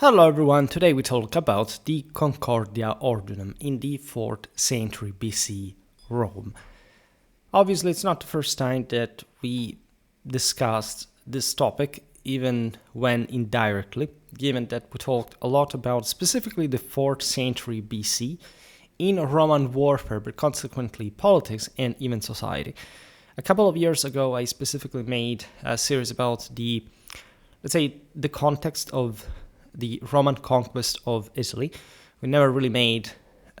Hello everyone, today we talk about the Concordia ordinum in the 4th century BC Rome. Obviously it's not the first time that we discussed this topic, even when indirectly, given that we talked a lot about specifically the 4th century BC in Roman warfare, but consequently politics and even society. A couple of years ago I specifically made a series about the context of the Roman conquest of Italy. We never really made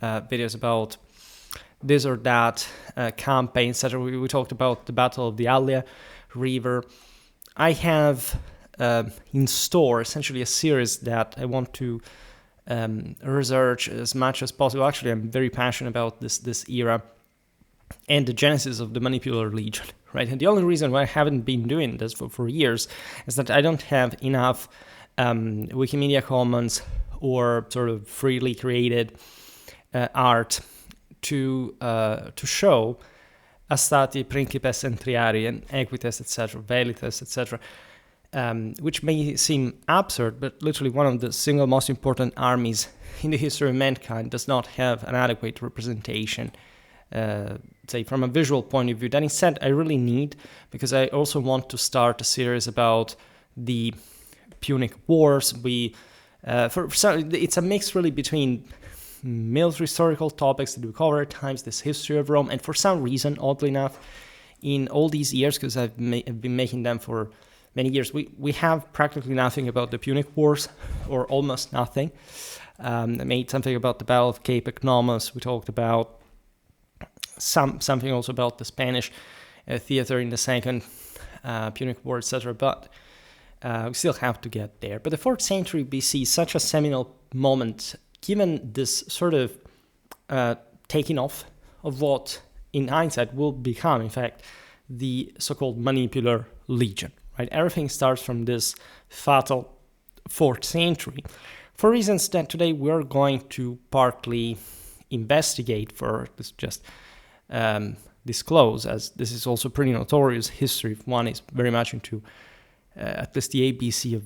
videos about this or that campaign, etc. We talked about the Battle of the Allia River. I have in store essentially a series that I want to research as much as possible. Actually, I'm very passionate about this era and the genesis of the Manipular Legion, right? And the only reason why I haven't been doing this for years is that I don't have enough Wikimedia Commons or sort of freely created art to show Astati, Principes, Entriari, and Equites, etc., Velites, etc., which may seem absurd, but literally one of the single most important armies in the history of mankind does not have an adequate representation, say from a visual point of view. That instead I really need, because I also want to start a series about the Punic Wars. It's a mix really between military historical topics that we cover at times, this history of Rome, and for some reason, oddly enough, in all these years, because I've been making them for many years, we have practically nothing about the Punic Wars, or almost nothing. I made something about the Battle of Cape Economus. We talked about something also about the Spanish theater in the Second Punic War, etc., but we still have to get there. But the 4th century BC is such a seminal moment, given this sort of taking off of what, in hindsight, will become, in fact, the so-called Manipular Legion. Right? Everything starts from this fatal 4th century, for reasons that today we're going to partly investigate, for this just disclose, as this is also pretty notorious history if one is very much into at least the ABC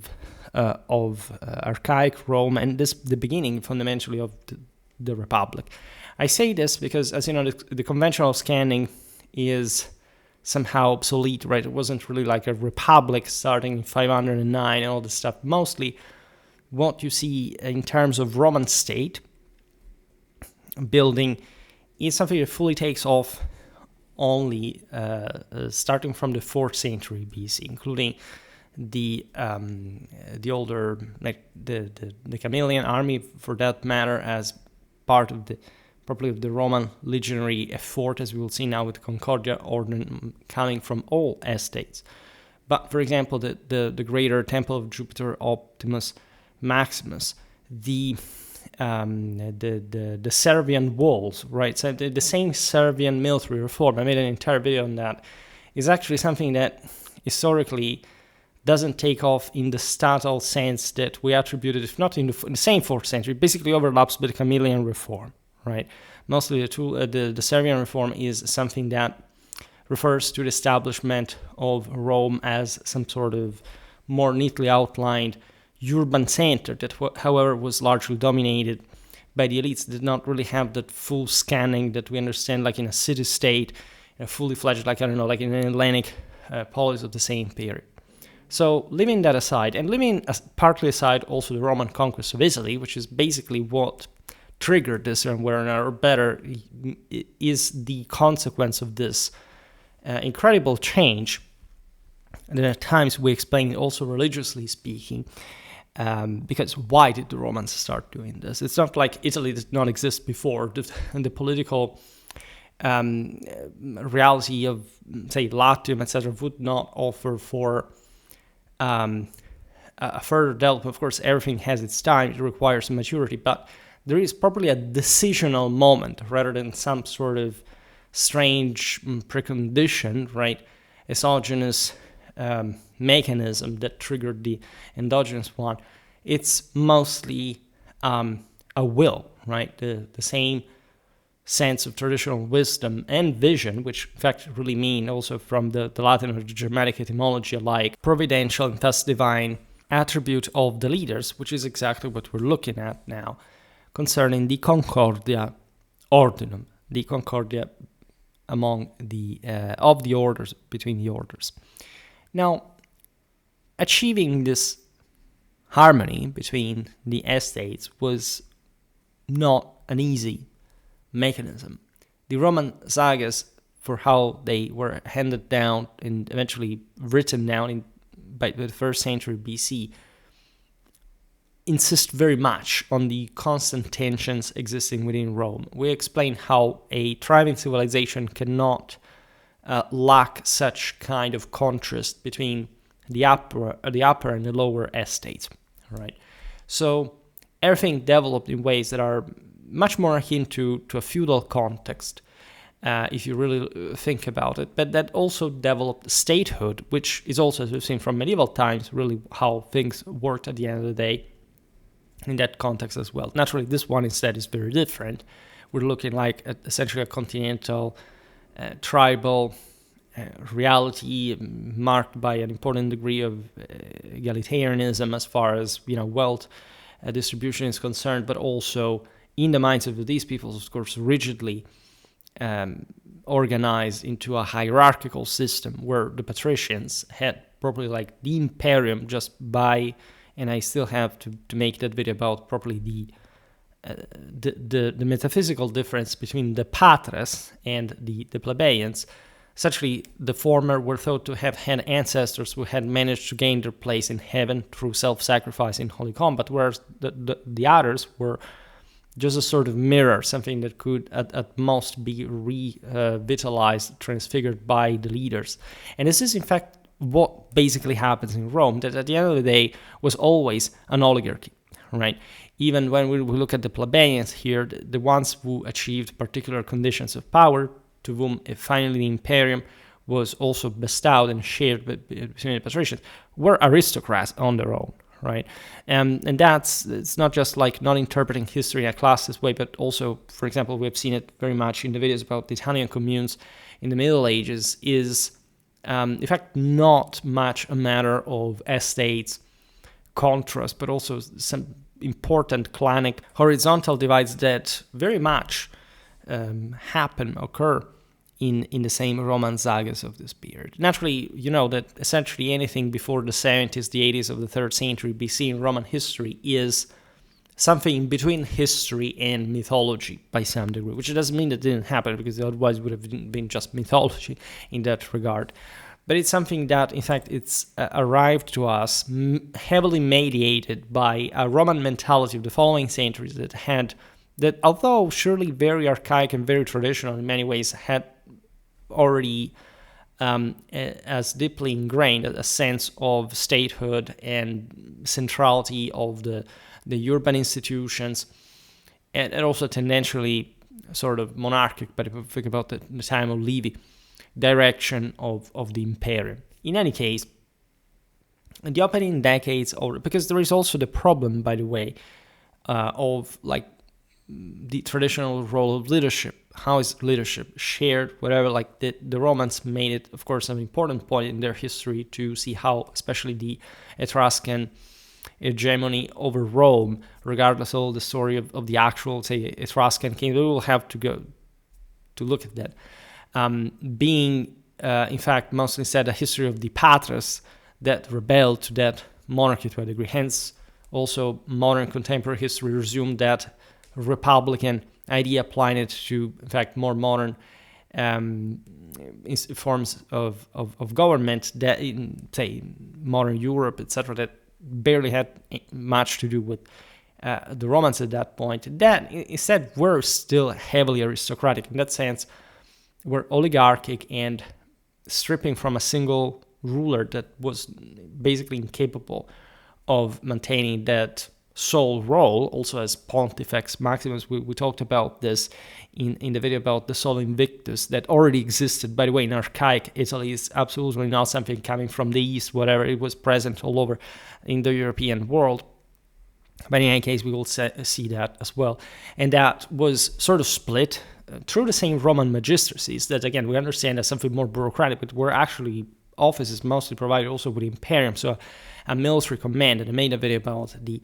of archaic Rome, and this the beginning fundamentally of the Republic. I say this because, as you know, the conventional scanning is somehow obsolete, right? It wasn't really like a republic starting in 509 and all this stuff. Mostly what you see in terms of Roman state building is something that fully takes off only starting from the 4th century BC, including the older, like the Camillian army, for that matter, as part of the Roman legionary effort, as we will see now with the Concordia ordinum coming from all estates. But for example, the greater Temple of Jupiter Optimus Maximus, the Servian walls, right? So the same Servian military reform, I made an entire video on that, is actually something that historically doesn't take off in the statal sense that we attributed, if not in the same 4th century, basically overlaps with the Camillian reform, right? Mostly the Servian reform is something that refers to the establishment of Rome as some sort of more neatly outlined urban center that, however, was largely dominated by the elites, did not really have that full scanning that we understand like in a city-state, fully fledged, like, I don't know, like in an Hellenic polis of the same period. So leaving that aside, and leaving partly aside also the Roman conquest of Italy, which is basically what triggered this, or better, is the consequence of this incredible change, and at times we explain also religiously speaking, because why did the Romans start doing this? It's not like Italy did not exist before. The political reality of, say, Latium, etc., would not offer for a further development. Of course, everything has its time, it requires maturity, but there is probably a decisional moment rather than some sort of strange precondition, right? Exogenous mechanism that triggered the endogenous one. It's mostly a will, right? The same sense of traditional wisdom and vision, which in fact really mean also from the Latin or the Germanic etymology alike, providential and thus divine, attribute of the leaders, which is exactly what we're looking at now, concerning the Concordia ordinum, the Concordia among the of the orders, between the orders. Now, achieving this harmony between the estates was not an easy mechanism. The Roman sagas, for how they were handed down and eventually written down by the 1st century BC, insist very much on the constant tensions existing within Rome. We explain how a thriving civilization cannot lack such kind of contrast between the upper and the lower estates, right? So everything developed in ways that are much more akin to a feudal context, if you really think about it, but that also developed statehood, which is also, as we've seen from medieval times, really how things worked at the end of the day in that context as well. Naturally, this one instead is very different. We're looking like at essentially a continental, tribal reality marked by an important degree of egalitarianism as far as wealth distribution is concerned, but also in the minds of these peoples, of course, rigidly organized into a hierarchical system where the patricians had probably like the imperium just by, and I still have to make that video about properly the metaphysical difference between the patres and the plebeians. Essentially, the former were thought to have had ancestors who had managed to gain their place in heaven through self-sacrifice in holy combat, whereas the others were just a sort of mirror, something that could at most be revitalized, transfigured by the leaders. And this is in fact what basically happens in Rome, that at the end of the day was always an oligarchy, right? Even when we look at the plebeians here, the ones who achieved particular conditions of power, to whom finally the imperium was also bestowed and shared between the patricians, were aristocrats on their own, right? And it's not just like not interpreting history in a classist way, but also, for example, we've seen it very much in the videos about the Italian communes in the Middle Ages, is in fact not much a matter of estates contrast, but also some important clanic horizontal divides that very much occur in the same Roman sagas of this period. Naturally, you know that essentially anything before the 70s, the 80s of the 3rd century BC in Roman history is something between history and mythology by some degree, which doesn't mean that it didn't happen, because otherwise it would have been just mythology in that regard. But it's something that, in fact, it's arrived to us heavily mediated by a Roman mentality of the following centuries that although surely very archaic and very traditional in many ways, had already as deeply ingrained a sense of statehood and centrality of the urban institutions, and also tendentially sort of monarchic, but if we think about the time of Livy, direction of the imperium. In any case, in the opening decades, because there is also the problem, by the way, of like the traditional role of leadership. How is leadership shared? Whatever, like the Romans made it, of course, an important point in their history to see how, especially the Etruscan hegemony over Rome, regardless of the story of the actual, say, Etruscan king, we will have to go to look at that. Being, in fact, mostly said a history of the patres that rebelled to that monarchy to a degree. Hence, also modern contemporary history resumed that republican idea, applying it to, in fact, more modern forms of government that in, say, modern Europe, etc., that barely had much to do with the Romans at that point. That instead were still heavily aristocratic. In that sense, were oligarchic and stripping from a single ruler that was basically incapable of maintaining that sole role, also as Pontifex Maximus. We talked about this in the video about the Sol Invictus that already existed, by the way, in archaic Italy. Is absolutely not something coming from the East, whatever. It was present all over in the European world. But in any case, we will see that as well. And that was sort of split through the same Roman magistracies that, again, we understand as something more bureaucratic, but were actually offices mostly provided also with imperium, so a military command. And I made a video about the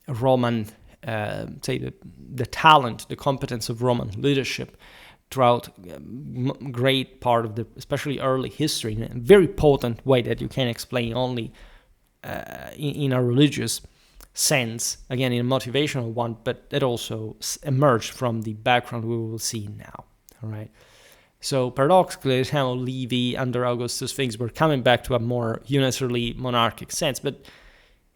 Roman, the talent, the competence of Roman leadership throughout great part of the, especially early history, in a very potent way that you can explain only in a religious sense, again in a motivational one, but it also emerged from the background we will see now. All right. So paradoxically, at the time of Livy, under Augustus, things were coming back to a more unitarily monarchic sense. But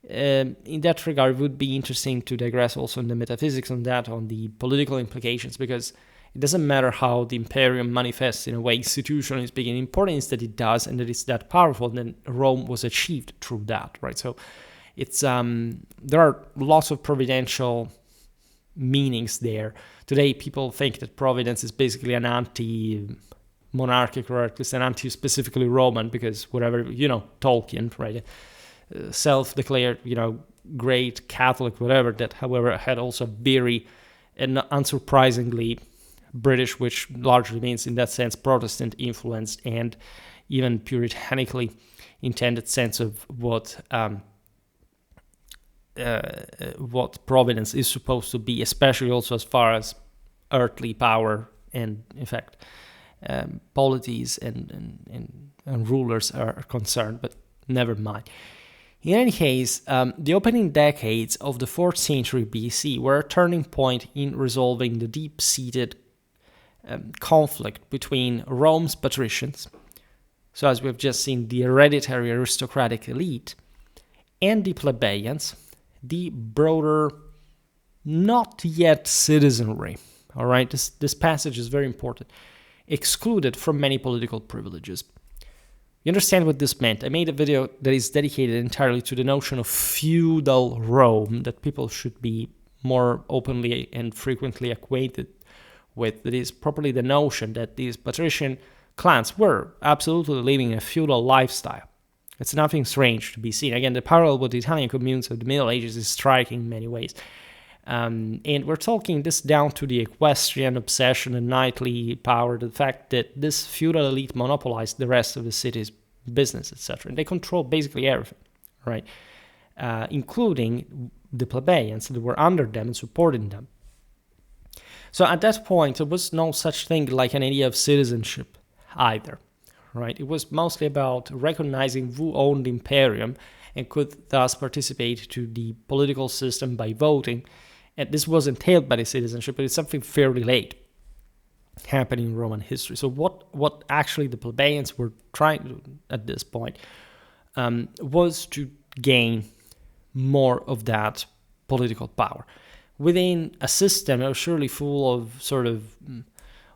in that regard, it would be interesting to digress also in the metaphysics on that, on the political implications, because it doesn't matter how the imperium manifests in a way, institutionally speaking. Important is that it does, and that it's that powerful, and then Rome was achieved through that, right? So it's there are lots of providential meanings there. Today, people think that Providence is basically an anti-monarchic, or at least an anti-specifically Roman, because whatever, Tolkien, right, self-declared, great Catholic, whatever, that, however, had also very, and unsurprisingly, British, which largely means, in that sense, Protestant influenced and even puritanically intended sense of what Providence is supposed to be, especially also as far as earthly power and, in fact, polities and rulers are concerned, but never mind. In any case, the opening decades of the 4th century BC were a turning point in resolving the deep-seated conflict between Rome's patricians, so as we've just seen, the hereditary aristocratic elite, and the plebeians, the broader, not yet citizenry. All right, this passage is very important. Excluded from many political privileges. You understand what this meant? I made a video that is dedicated entirely to the notion of feudal Rome that people should be more openly and frequently acquainted with. That is properly the notion that these patrician clans were absolutely living a feudal lifestyle. It's nothing strange to be seen. Again, the parallel with the Italian communes of the Middle Ages is striking in many ways. And we're talking this down to the equestrian obsession and knightly power, the fact that this feudal elite monopolized the rest of the city's business, etc. And they controlled basically everything, right? Including the plebeians that were under them and supporting them. So at that point, there was no such thing like an idea of citizenship either, right? It was mostly about recognizing who owned the imperium and could thus participate to the political system by voting. And this was entailed by the citizenship, but it's something fairly late happening in Roman history. So what actually the plebeians were trying to do at this point was to gain more of that political power within a system that was surely full of sort of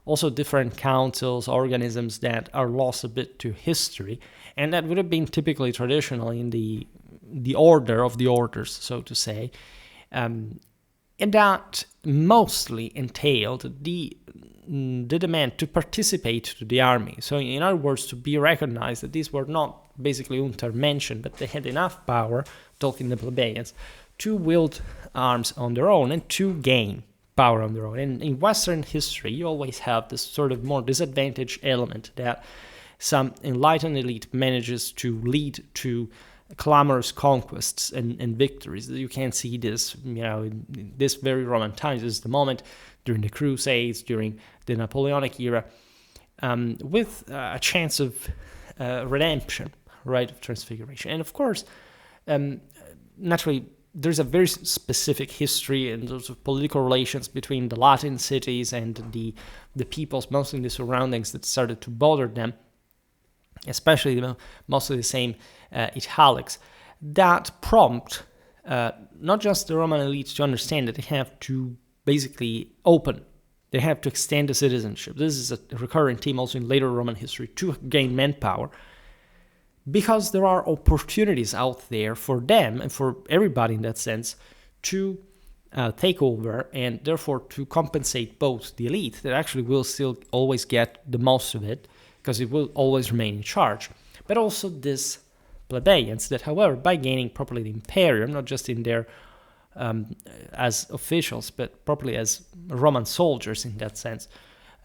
also different councils, organisms that are lost a bit to history, and that would have been typically traditional in the order of the orders, so to say. And that mostly entailed the demand to participate to the army. So in other words, to be recognized that these were not basically untermenschen, but they had enough power, talking the plebeians, to wield arms on their own and to gain power on their own. And in Western history, you always have this sort of more disadvantaged element that some enlightened elite manages to lead to clamorous conquests and victories. You can see this, in this very Roman times. This is the moment during the Crusades, during the Napoleonic era, with a chance of redemption, right, of transfiguration. And of course, naturally, there's a very specific history and those political relations between the Latin cities and the peoples, mostly in the surroundings, that started to bother them, especially mostly the same Italics, that prompt not just the Roman elite to understand that they have to basically they have to extend the citizenship. This is a recurring theme also in later Roman history, to gain manpower, because there are opportunities out there for them and for everybody in that sense to take over, and therefore to compensate both the elite that actually will still always get the most of it because it will always remain in charge, but also this plebeians that, however, by gaining properly the imperium, not just in their as officials, but properly as Roman soldiers in that sense,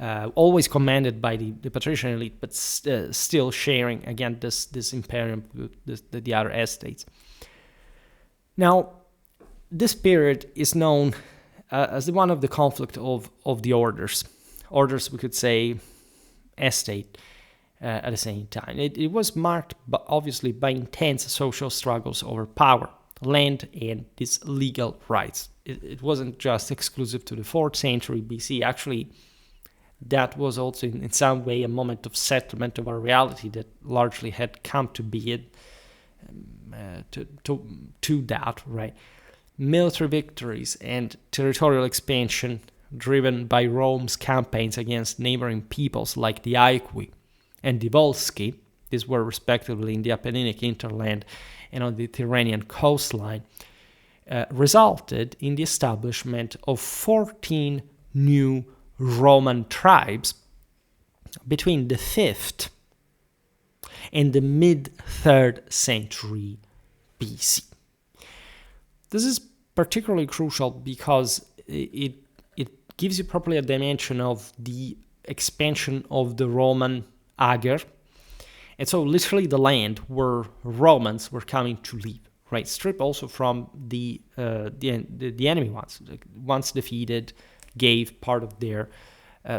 always commanded by the patrician elite, but still sharing again this imperium with the other estates. Now, this period is known as the one of the conflict of the orders. Orders, we could say, estate at the same time. It was marked, obviously, by intense social struggles over power, land, and these legal rights. It wasn't just exclusive to the 4th century BC. Actually, that was also in some way a moment of settlement of our reality that largely had come to be to that, right? Military victories and territorial expansion driven by Rome's campaigns against neighboring peoples like the Aequi and the Volsci. These were respectively in the Apenninic hinterland and on the Tyrrhenian coastline, resulted in the establishment of 14 new Roman tribes between the 5th and the mid-3rd century BC. This is particularly crucial because it gives you properly a dimension of the expansion of the Roman ager. And so literally the land where Romans were coming to live, right? Strip also from the enemy ones. Once defeated, gave part of their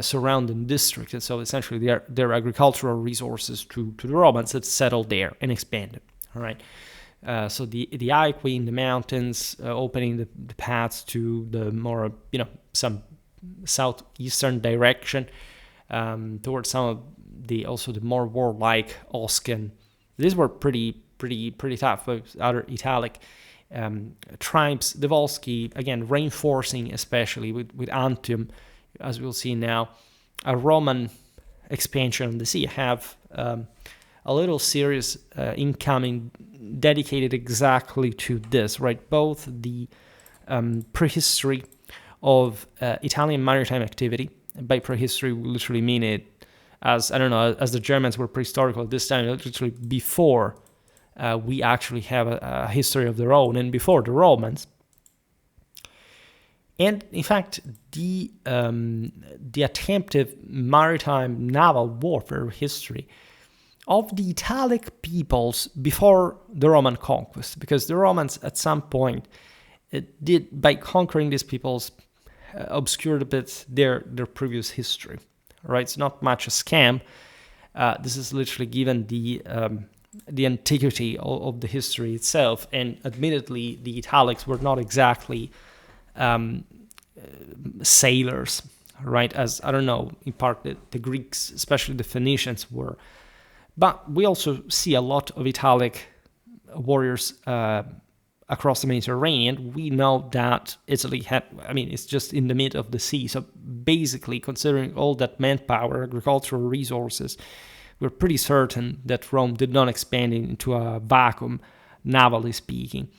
surrounding district. And so essentially their agricultural resources to the Romans had settled there and expanded, all right? So the Aequi in the mountains, opening the paths to the more, some southeastern direction, towards some of the more warlike Oscan. These were pretty tough. Other Italic tribes, the Volsci, again reinforcing, especially with Antium, as we'll see now, a Roman expansion on the sea. Have a little series incoming dedicated exactly to this, right? Both the prehistory of Italian maritime activity. By prehistory, we literally mean it as, as the Germans were prehistorical at this time, literally before we actually have a history of their own and before the Romans. And in fact, the attempted maritime naval warfare history of the Italic peoples before the Roman conquest, because the Romans at some point did, by conquering these peoples, obscured a bit their previous history, right? It's not much a scam. This is literally given the antiquity of the history itself, and admittedly, the Italics were not exactly sailors, right? As, in part the Greeks, especially the Phoenicians, were. But we also see a lot of Italic warriors across the Mediterranean. We know that Italy had, it's just in the mid of the sea. So basically, considering all that manpower, agricultural resources, we're pretty certain that Rome did not expand into a vacuum, navally speaking.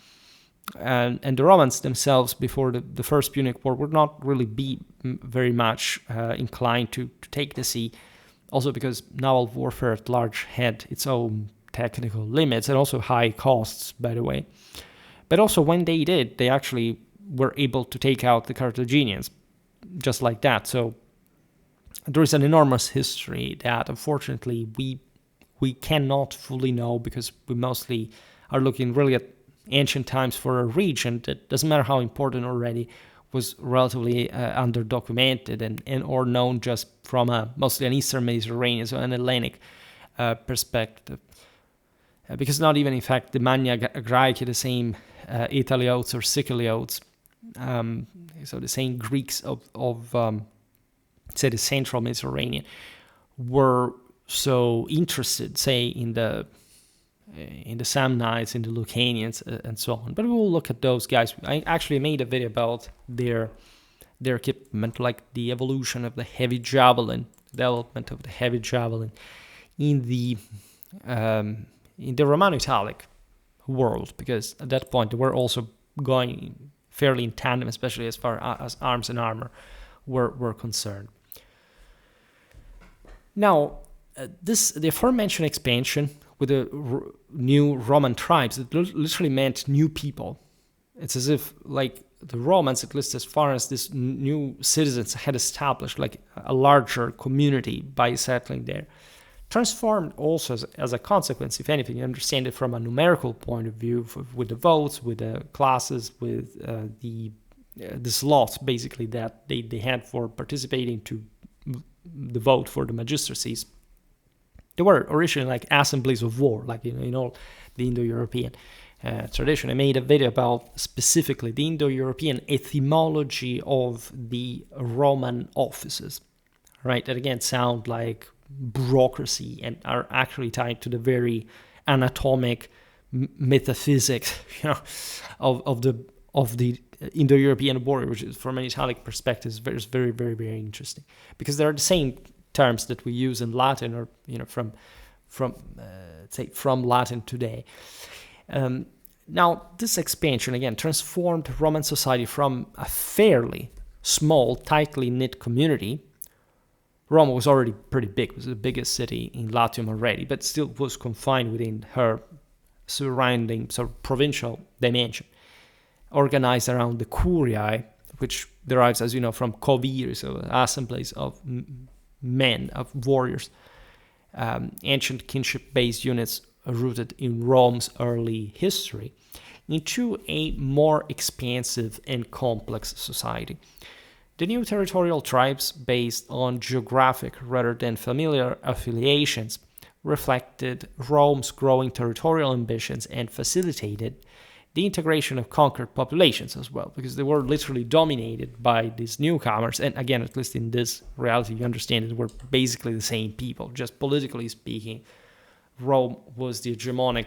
And the Romans themselves, before the First Punic War, would not really be very much inclined to take the sea. Also because naval warfare at large had its own technical limits and also high costs, by the way. But also when they did, they actually were able to take out the Carthaginians, just like that. So there is an enormous history that unfortunately we cannot fully know, because we mostly are looking really at ancient times for a region that, doesn't matter how important already, was relatively underdocumented and or known just from mostly an Eastern Mediterranean, so an Hellenic perspective. Because not even, in fact, the Magna Graecia, the same Italiotes or Siciliotes, so the same Greeks of say, the Central Mediterranean, were so interested, say, in the Samnites, in the Lucanians, and so on. But we will look at those guys. I actually made a video about their equipment, like the evolution of the heavy javelin, development of the heavy javelin in the Romano-Italic world, because at that point they were also going fairly in tandem, especially as far as arms and armor were concerned. Now, the aforementioned expansion with the new Roman tribes, it literally meant new people. It's as if, like, the Romans, at least as far as these new citizens had established like a larger community by settling there, transformed also as a consequence, if anything. You understand it from a numerical point of view, with the votes, with the classes, with the slots basically that they had for participating to the vote for the magistracies. They were originally like assemblies of war, like all the Indo-European tradition. I made a video about specifically the Indo-European etymology of the Roman offices, right? That again sound like bureaucracy and are actually tied to the very anatomic metaphysics, of the Indo-European border, which is from an Italic perspective is very, very, very interesting, because they are the same terms that we use in Latin, or from Latin today. Now, this expansion again transformed Roman society from a fairly small, tightly knit community. Rome was already pretty big; it was the biggest city in Latium already, but still was confined within her surrounding sort of provincial dimension, organized around the curiae, which derives, as you know, from coviri, so assemblies of men, of warriors, ancient kinship-based units rooted in Rome's early history, into a more expansive and complex society. The new territorial tribes, based on geographic rather than familiar affiliations, reflected Rome's growing territorial ambitions and facilitated the integration of conquered populations as well, because they were literally dominated by these newcomers. And again, at least in this reality, you understand it, were basically the same people. Just politically speaking, Rome was the hegemonic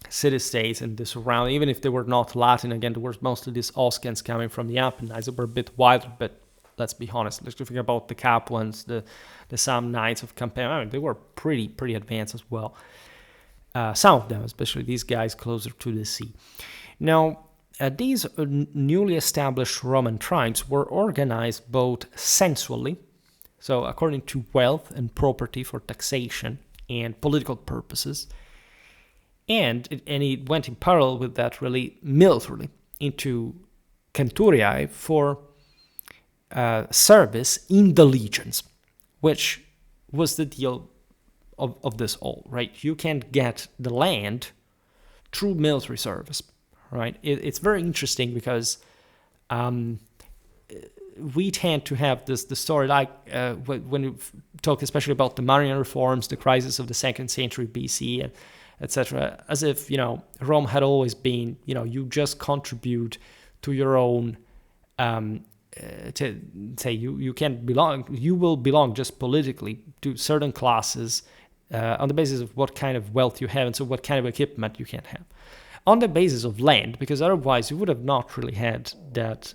city-states and the surrounding, even if they were not Latin. Again, there were mostly these Oscans coming from the Apennines that were a bit wilder, but let's be honest, let's think about the Capuans, the Samnites of Campania. I mean, they were pretty advanced as well. Some of them, especially these guys closer to the sea. Now, these newly established Roman tribes were organized both sensually, so according to wealth and property for taxation and political purposes, and it went in parallel with that really militarily into centuriae for service in the legions, which was the deal of this all, right? You can't get the land through military service, right? It's very interesting because we tend to have the story like when you talk especially about the Marian reforms, the crisis of the 2nd century BC, and etc., as if Rome had always been, you just contribute to your own to say you can't belong, you will belong just politically to certain classes on the basis of what kind of wealth you have, and so what kind of equipment you can have, on the basis of land, because otherwise you would have not really had that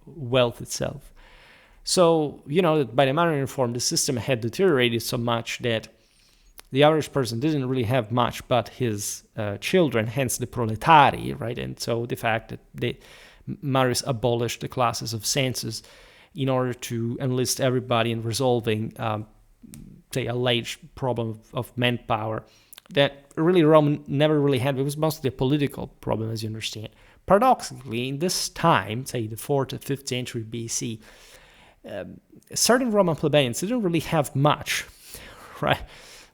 wealth itself. So, by the Marian reform, the system had deteriorated so much that the average person didn't really have much but his children, hence the proletari, right? And so the fact that Marius abolished the classes of census in order to enlist everybody in resolving, a large problem of manpower that really Rome never really had. It was mostly a political problem, as you understand. Paradoxically, in this time, say the 4th or 5th century BC, certain Roman plebeians didn't really have much, right,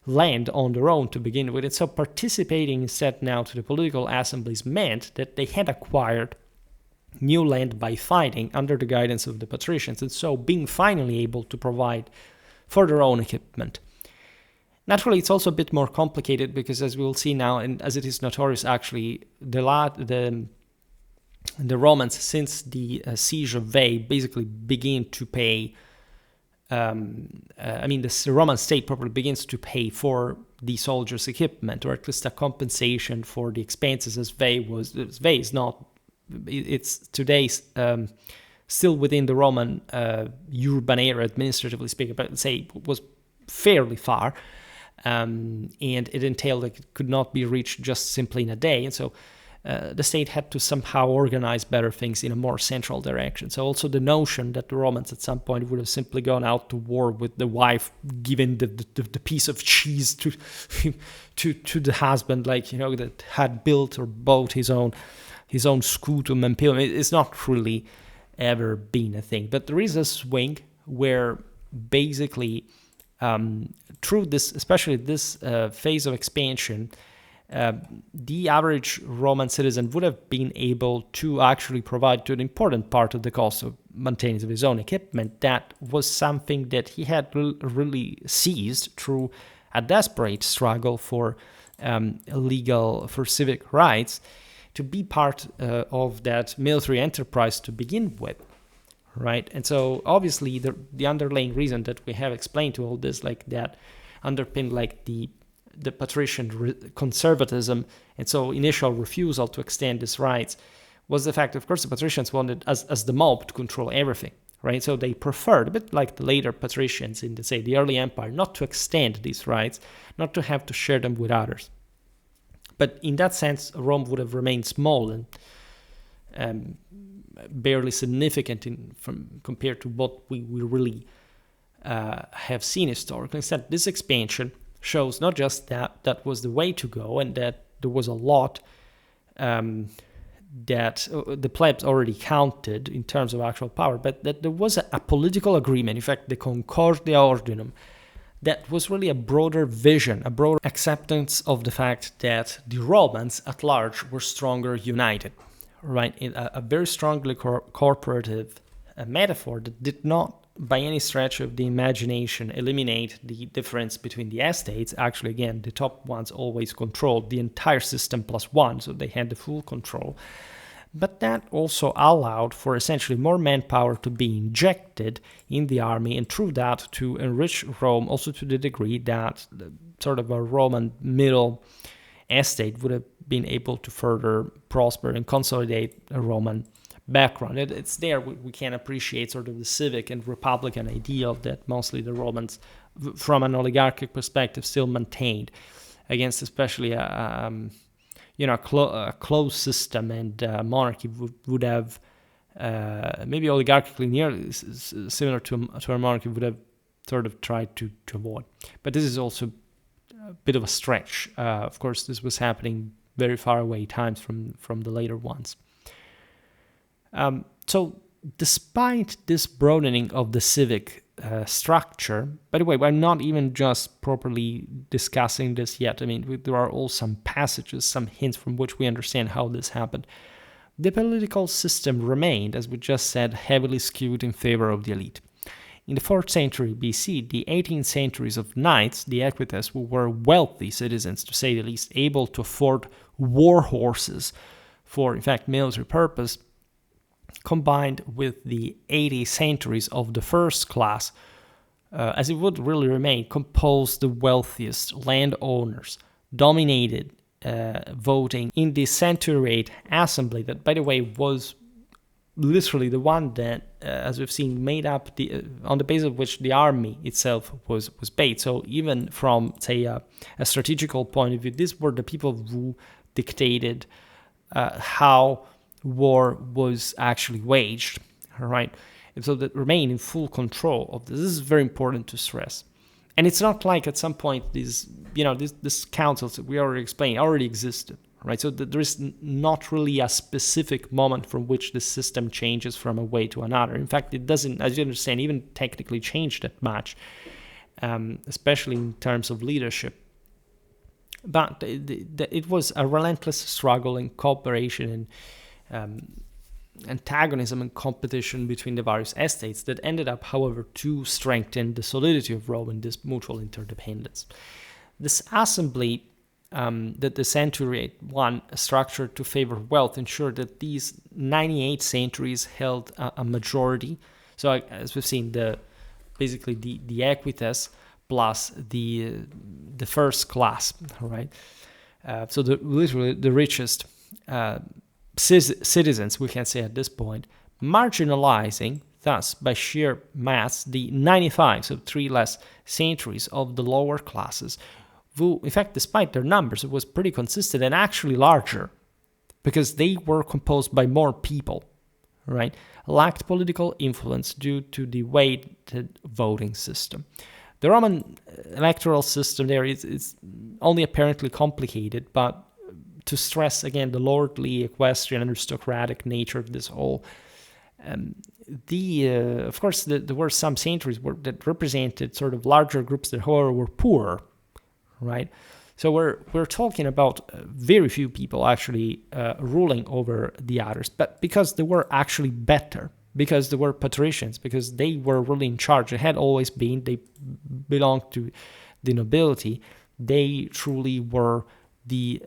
land on their own to begin with. And so participating instead now to the political assemblies meant that they had acquired new land by fighting under the guidance of the patricians, and so being finally able to provide for their own equipment. Naturally, it's also a bit more complicated because, as we will see now, and as it is notorious actually, the Romans, since the siege of Veii, basically begin to pay, the Roman state probably begins to pay for the soldiers' equipment, or at least a compensation for the expenses, as Veii is not, it's today's still within the Roman urban area, administratively speaking, but say was fairly far, and it entailed that it could not be reached just simply in a day, and so the state had to somehow organize better things in a more central direction. So also the notion that the Romans at some point would have simply gone out to war with the wife, given the piece of cheese to the husband, that had built or bought his own his own scutum imperium. It's not really ever been a thing. But there is a swing where basically through this, especially this phase of expansion, the average Roman citizen would have been able to actually provide to an important part of the cost of maintenance of his own equipment. That was something that he had really seized through a desperate struggle for for civic rights, to be part of that military enterprise to begin with, right? And so obviously the underlying reason that we have explained to all this, like that underpinned like the patrician conservatism, and so initial refusal to extend these rights, was the fact, of course, the patricians wanted, as the mob, to control everything, right? So they preferred, a bit like the later patricians in, say, the early empire, not to extend these rights, not to have to share them with others. But in that sense, Rome would have remained small and barely significant compared to what we really have seen historically. Instead, this expansion shows not just that was the way to go, and that there was a lot that the plebs already counted in terms of actual power, but that there was a political agreement, in fact, the Concordia ordinum, that was really a broader vision, a broader acceptance of the fact that the Romans at large were stronger united, right? In a very strongly corporative metaphor that did not, by any stretch of the imagination, eliminate the difference between the estates. Actually, again, the top ones always controlled the entire system plus one, so they had the full control. But that also allowed for essentially more manpower to be injected in the army, and through that to enrich Rome, also to the degree that sort of a Roman middle estate would have been able to further prosper and consolidate a Roman background. It's there we can appreciate sort of the civic and republican ideal that mostly the Romans, from an oligarchic perspective, still maintained against especially a closed system, and monarchy would have maybe oligarchically nearly similar to a monarchy would have sort of tried to avoid. But this is also a bit of a stretch. Of course, this was happening very far away times from the later ones. So despite this broadening of the civic structure, by the way, we're not even just properly discussing this yet. I mean, there are all some passages, some hints from which we understand how this happened. The political system remained, as we just said, heavily skewed in favor of the elite. In the 4th century BC, the 18th centuries of knights, the equites, who were wealthy citizens, to say the least, able to afford war horses for, in fact, military purpose, combined with the 80 centuries of the first class, as it would really remain, composed the wealthiest landowners, dominated voting in the centuriate assembly that, by the way, was literally the one that, as we've seen, made up on the basis of which the army itself was based. So even from, say, a strategical point of view, these were the people who dictated how war was actually waged, all right? And so that remain in full control of this. This is very important to stress. And it's not like at some point these councils that we already explained already existed, right? So there is not really a specific moment from which the system changes from a way to another. In fact, it doesn't, as you understand, even technically change that much, especially in terms of leadership. But it was a relentless struggle and cooperation and antagonism and competition between the various estates that ended up, however, to strengthen the solidity of Rome and this mutual interdependence. This assembly that the centuriate one structured to favor wealth ensured that these 98 centuries held a majority. So as we've seen, basically the equites plus the first class, right? So literally the richest citizens, we can say at this point, marginalizing thus by sheer mass the 95, so 3 less centuries of the lower classes, who, in fact, despite their numbers, it was pretty consistent and actually larger because they were composed by more people, right? Lacked political influence due to the weighted voting system. The Roman electoral system there is only apparently complicated, but to stress again the lordly, equestrian, aristocratic nature of this whole. Of course, there were some saintries that represented sort of larger groups that, however, were poorer, right? So we're talking about very few people actually ruling over the others, but because they were actually better, because they were patricians, because they were really in charge. They had always been. They belonged to the nobility. They truly were the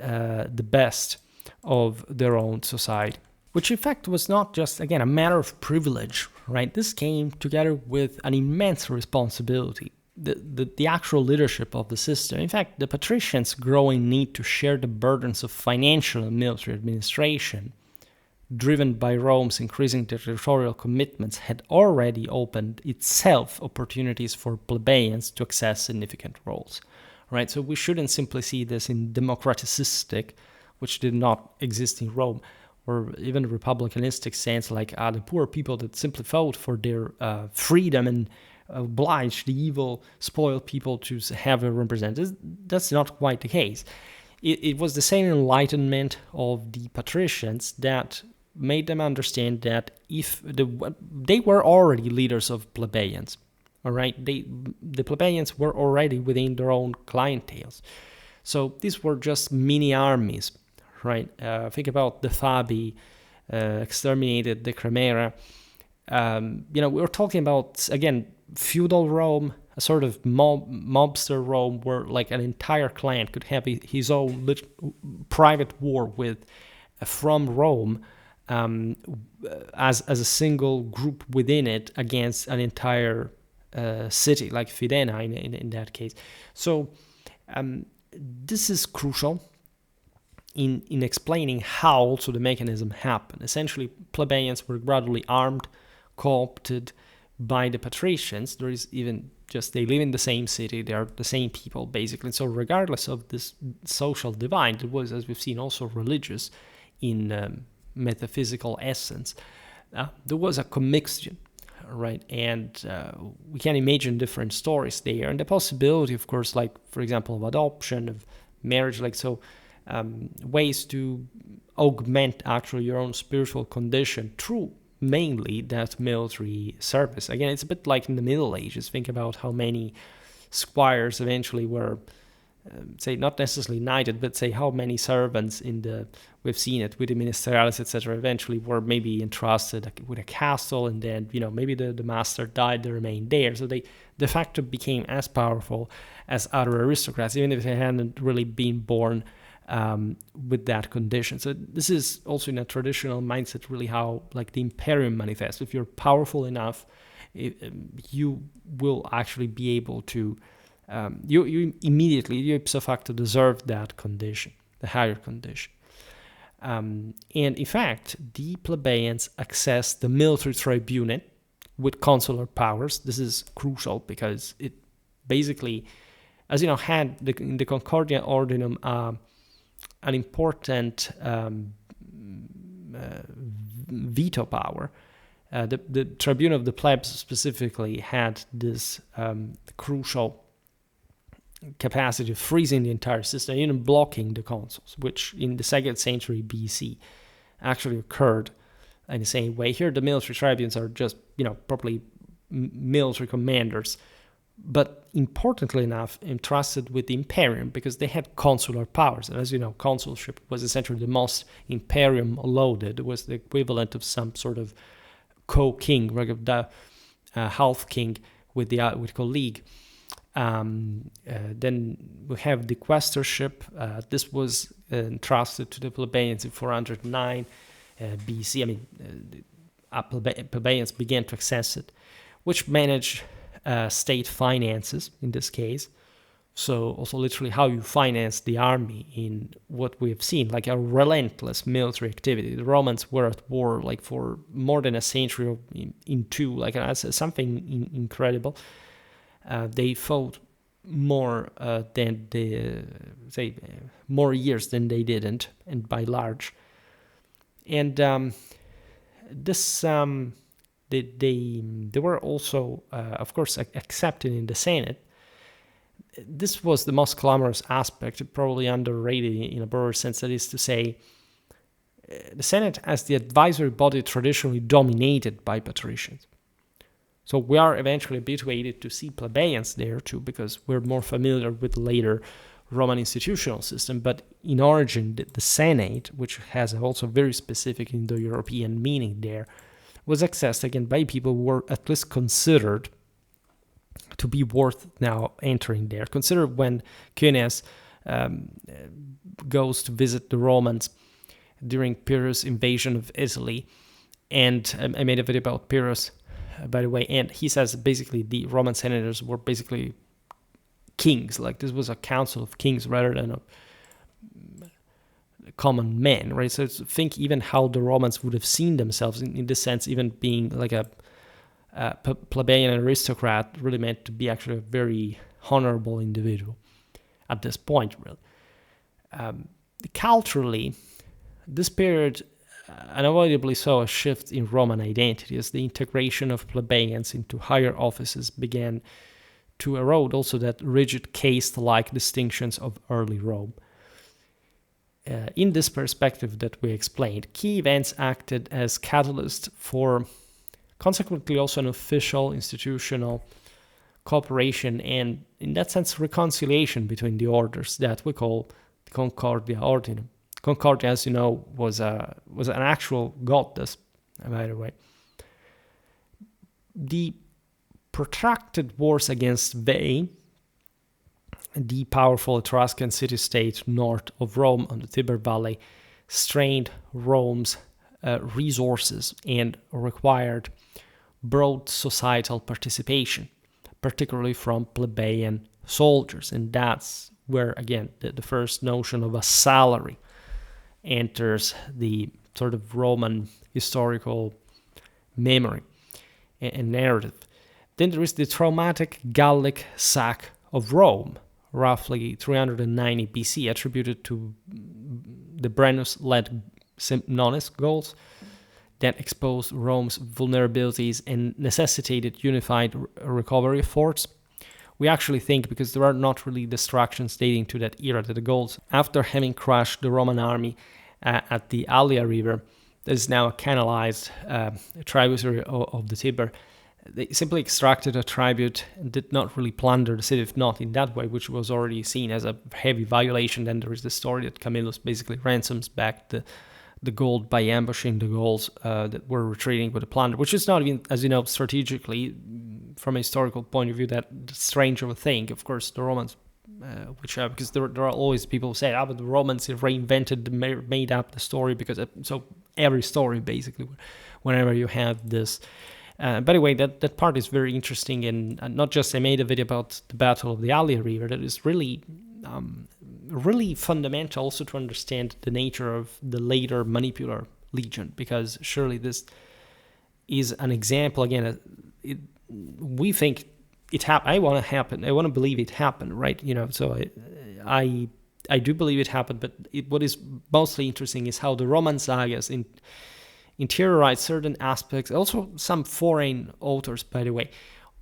best of their own society, which in fact was not just, again, a matter of privilege, right? This came together with an immense responsibility. The actual leadership of the system. In fact, the patricians' growing need to share the burdens of financial and military administration, driven by Rome's increasing territorial commitments, had already opened itself opportunities for plebeians to access significant roles. Right? So we shouldn't simply see this in democratic, which did not exist in Rome, or even republicanistic sense, like the poor people that simply fought for their freedom and oblige the evil, spoiled people to have a representative. That's not quite the case. It was the same enlightenment of the patricians that made them understand that if they were already leaders of plebeians, all right, the plebeians were already within their own clienteles. So these were just mini armies, right? Think about the Fabii, exterminated the Cremera. We were talking about, again, feudal Rome, a sort of mobster Rome, where like an entire clan could have his own private war with from Rome as a single group within it against an entire city, like Fidena in that case. So this is crucial in explaining how also the mechanism happened. Essentially, plebeians were gradually armed, co-opted by the patricians. There is even just, they live in the same city, they are the same people, basically. So regardless of this social divide, it was, as we've seen, also religious in metaphysical essence. There was a commixtion, right? And we can imagine different stories there. And the possibility, of course, like, for example, of adoption, of marriage, like so, ways to augment actually your own spiritual condition through mainly that military service. Again, it's a bit like in the Middle Ages. Think about how many squires eventually were, say, not necessarily knighted, but say how many servants we've seen it with the ministeriales, etc., eventually were maybe entrusted with a castle, and then, maybe the master died, they remained there. So they de facto became as powerful as other aristocrats, even if they hadn't really been born with that condition. So this is also in a traditional mindset really how like the imperium manifests. If you're powerful enough, you will actually be able to you immediately, you ipso facto deserve that condition, the higher condition. And in fact, the plebeians accessed the military tribunate with consular powers. This is crucial because it basically, as you know, had in the Concordia ordinum an important veto power. The tribune of the plebs specifically had this crucial capacity of freezing the entire system, even blocking the consuls, which in the 2nd century BC actually occurred in the same way. Here, the military tribunes are just, properly military commanders, but importantly enough, entrusted with the imperium because they had consular powers. And as you know, consulship was essentially the most imperium loaded. It was the equivalent of some sort of co-king, the half king with colleague. Then we have the quaestorship. This was entrusted to the plebeians in 409 BC. I mean, plebeians began to access it, which managed state finances in this case. So also literally how you finance the army in what we have seen, like a relentless military activity. The Romans were at war like for more than a century in two, like something incredible. They fought more than more years than they didn't, and by large. And this they were also, of course, accepted in the Senate. this was the most glamorous aspect, probably underrated in a broader sense, that is to say, the Senate as the advisory body traditionally dominated by patricians. So we are eventually habituated to see plebeians there too, because we're more familiar with the later Roman institutional system. But in origin, the Senate, which has also very specific Indo-European meaning there, was accessed again by people who were at least considered to be worth now entering there. Consider when Cuneus goes to visit the Romans during Pyrrhus' invasion of Italy. And I made a video about Pyrrhus, by the way, and he says basically the Roman senators were basically kings. Like, this was a council of kings rather than a common men, right? So think even how the Romans would have seen themselves in this sense, even being like a plebeian aristocrat really meant to be actually a very honorable individual at this point, really. Culturally, this period unavoidably saw a shift in Roman identity as the integration of plebeians into higher offices began to erode also that rigid caste-like distinctions of early Rome. In this perspective that we explained, key events acted as catalysts for consequently also an official institutional cooperation and, in that sense, reconciliation between the orders that we call the Concordia ordinum. Concordia, as you know, was an actual goddess, by the way. The protracted wars against Veii, the powerful Etruscan city-state north of Rome on the Tiber Valley, strained Rome's resources and required broad societal participation, particularly from plebeian soldiers. And that's where, again, the first notion of a salary enters the sort of Roman historical memory and narrative. Then there is the traumatic Gallic sack of Rome, roughly 390 BC, attributed to the Brennus-led Semnones Gauls, that exposed Rome's vulnerabilities and necessitated unified recovery efforts. We actually think, because there are not really distractions dating to that era, that the Gauls, after having crushed the Roman army at the Allia River, that is now a canalized tributary of the Tiber, they simply extracted a tribute and did not really plunder the city, if not in that way, which was already seen as a heavy violation. Then there is the story that Camillus basically ransoms back the gold by ambushing the Gauls that were retreating with the plunder, which is not even, as you know, strategically, from a historical point of view, that strange of a thing. Of course, the Romans, because there are always people who say, but the Romans reinvented, made up the story, because so every story, basically, whenever you have this. By the way, that part is very interesting, and not just I made a video about the Battle of the Allia River that is really fundamental also to understand the nature of the later manipular legion, because surely this is an example, again, we think it happened. I want to believe it happened, right? So I do believe it happened, but what is mostly interesting is how the Roman sagas interiorize certain aspects, also some foreign authors, by the way,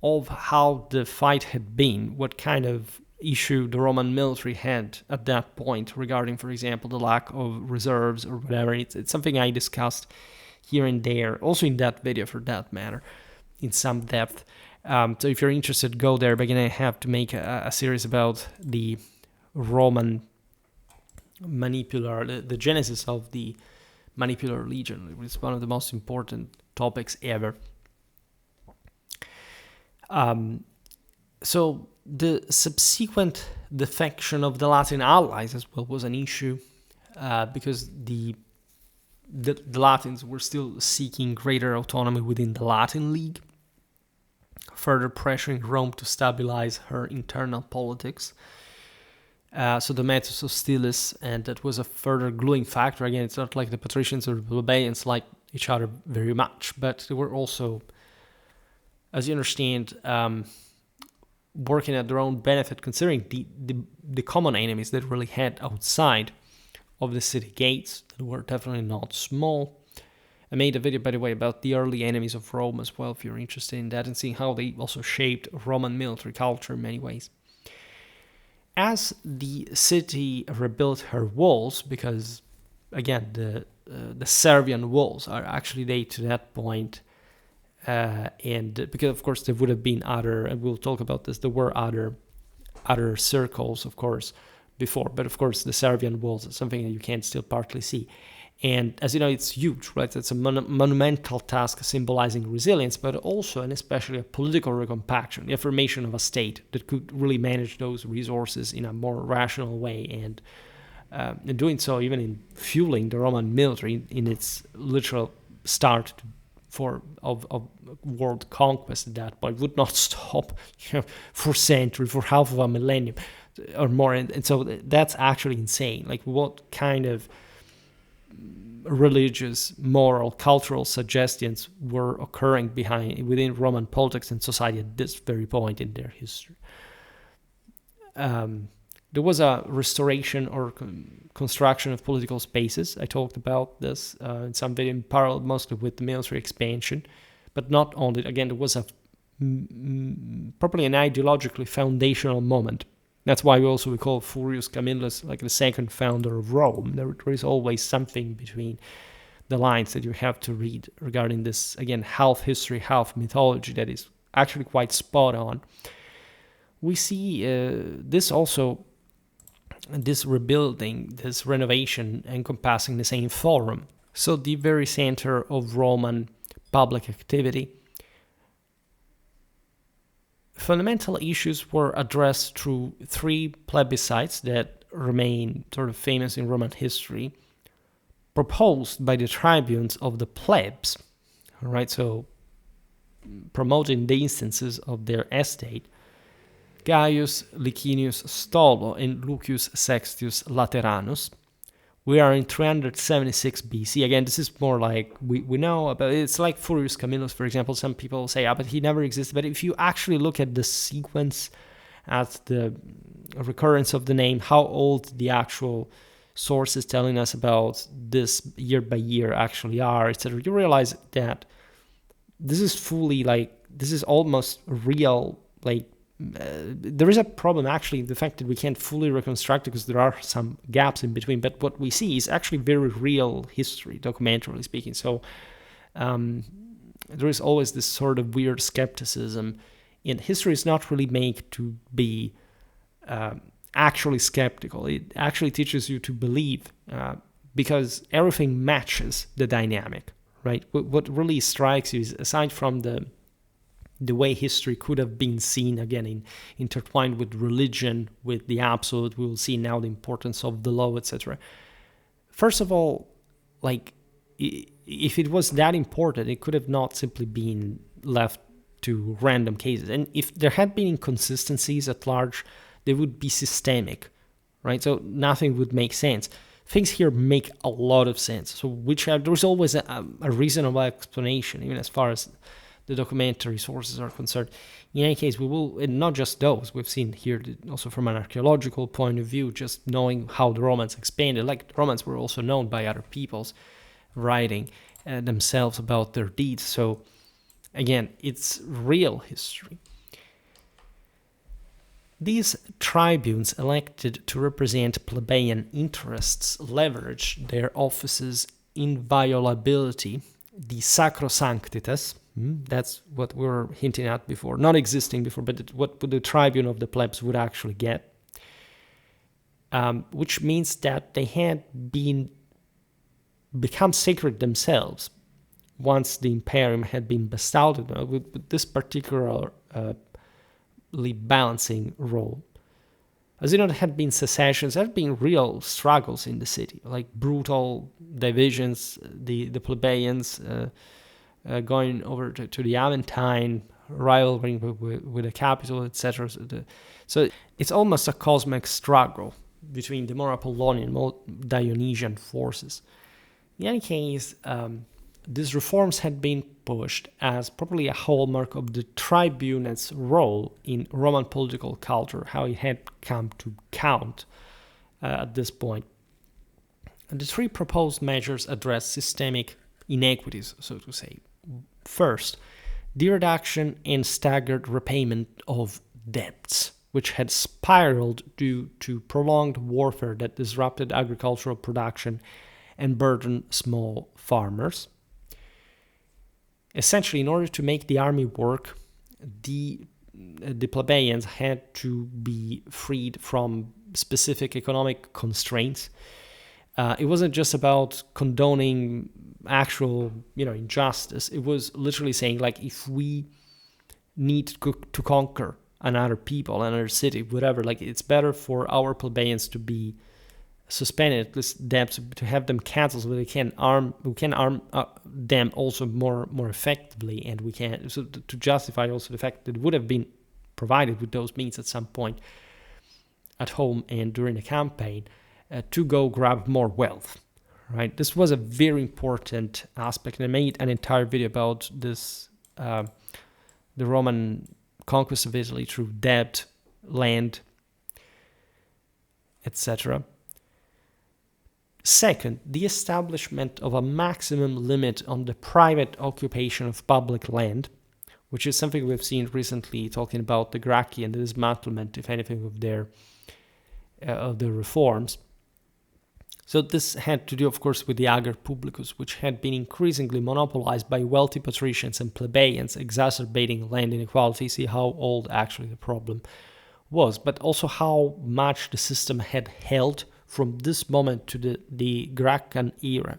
of how the fight had been, what kind of issue the Roman military had at that point regarding, for example, the lack of reserves or whatever. It's something I discussed here and there, also in that video for that matter, in some depth. So if you're interested, go there. But again, I have to make a series about the Roman manipular, the genesis of the manipular legion. It's one of the most important topics ever. So the subsequent defection of the Latin allies as well was an issue, because the Latins were still seeking greater autonomy within the Latin League, further pressuring Rome to stabilize her internal politics. So the Metus Hostilis, and that was a further gluing factor. Again, it's not like the patricians or the plebeians liked each other very much, but they were also, as you understand, working at their own benefit, considering the common enemies that really had outside of the city gates, that were definitely not small. I made a video, by the way, about the early enemies of Rome as well, if you're interested in that, and seeing how they also shaped Roman military culture in many ways. as the city rebuilt her walls, because again the Servian walls are actually dated to that point, and because of course there would have been other, and we'll talk about this, there were other circles of course before, but of course the Servian walls is something that you can still partly see. And as you know, it's huge, right? It's a monumental task symbolizing resilience, but also and especially a political recompaction, the affirmation of a state that could really manage those resources in a more rational way, and in doing so, even in fueling the Roman military in its literal start of world conquest at that point, would not stop for centuries, for half of a millennium or more. And so that's actually insane. Like, what kind of religious, moral, cultural suggestions were occurring within Roman politics and society at this very point in their history. There was a restoration or construction of political spaces. I talked about this in some video in parallel, mostly with the military expansion, but not only. Again, there was probably an ideologically foundational moment. That's why we call Furius Camillus like the second founder of Rome. There is always something between the lines that you have to read regarding this, again, half history, half mythology, that is actually quite spot on. We see this rebuilding, this renovation encompassing the same forum. So the very center of Roman public activity. Fundamental issues were addressed through 3 plebiscites that remain sort of famous in Roman history, proposed by the tribunes of the plebs, right? So promoting the instances of their estate, Gaius Licinius Stolo and Lucius Sextius Lateranus. We are in 376 BC. Again, this is more like we know about. It's like Furius Camillus, for example. Some people say, but he never existed. But if you actually look at the sequence, at the recurrence of the name, how old the actual sources telling us about this year by year actually are, etc., you realize that this is almost real, there is a problem actually in the fact that we can't fully reconstruct it because there are some gaps in between, but what we see is actually very real history, documentarily speaking. So there is always this sort of weird skepticism, and history is not really made to be actually skeptical. It actually teaches you to believe because everything matches the dynamic, right? What really strikes you is, aside from the way history could have been seen, again, intertwined with religion, with the absolute, we will see now the importance of the law, etc. First of all, if it was that important, it could have not simply been left to random cases. And if there had been inconsistencies at large, they would be systemic, right? So nothing would make sense. Things here make a lot of sense. So there's always a reasonable explanation, even as far as the documentary sources are concerned. In any case, we will, and not just those, we've seen here also from an archaeological point of view, just knowing how the Romans expanded. Like, the Romans were also known by other peoples writing themselves about their deeds. So again, it's real history. These tribunes elected to represent plebeian interests leveraged their offices' inviolability, the sacrosanctitas. That's what we were hinting at before, not existing before, but what the tribune of the plebs would actually get, which means that they had become sacred themselves once the imperium had been bestowed with this particularly balancing role. As you know, there had been secessions, there had been real struggles in the city, like brutal divisions, the plebeians going over to the Aventine, rivaling with the capital, etc. So it's almost a cosmic struggle between the more Apollonian, more Dionysian forces. In any case, these reforms had been pushed as probably a hallmark of the tribunate's role in Roman political culture, how it had come to count at this point. And the 3 proposed measures address systemic inequities, so to say. First, the reduction and staggered repayment of debts. which had spiraled due to prolonged warfare that disrupted agricultural production and burdened small farmers. Essentially, in order to make the army work, the plebeians had to be freed from specific economic constraints. It wasn't just about condoning actual, injustice. It was literally saying, like, if we need to conquer another people, another city, whatever, like, it's better for our plebeians to be suspended, at least debts, to have them cancelled, so we can arm them also more effectively, and we can, so to justify also the fact that it would have been provided with those means at some point at home and during the campaign, to go grab more wealth, right? This was a very important aspect, and I made an entire video about this, the Roman conquest of Italy through debt, land, etc. Second, the establishment of a maximum limit on the private occupation of public land, which is something we've seen recently talking about the Gracchi and the dismantlement, if anything, of their reforms. So this had to do, of course, with the ager publicus, which had been increasingly monopolized by wealthy patricians and plebeians, exacerbating land inequality. See how old actually the problem was, but also how much the system had held from this moment to the Gracchian era.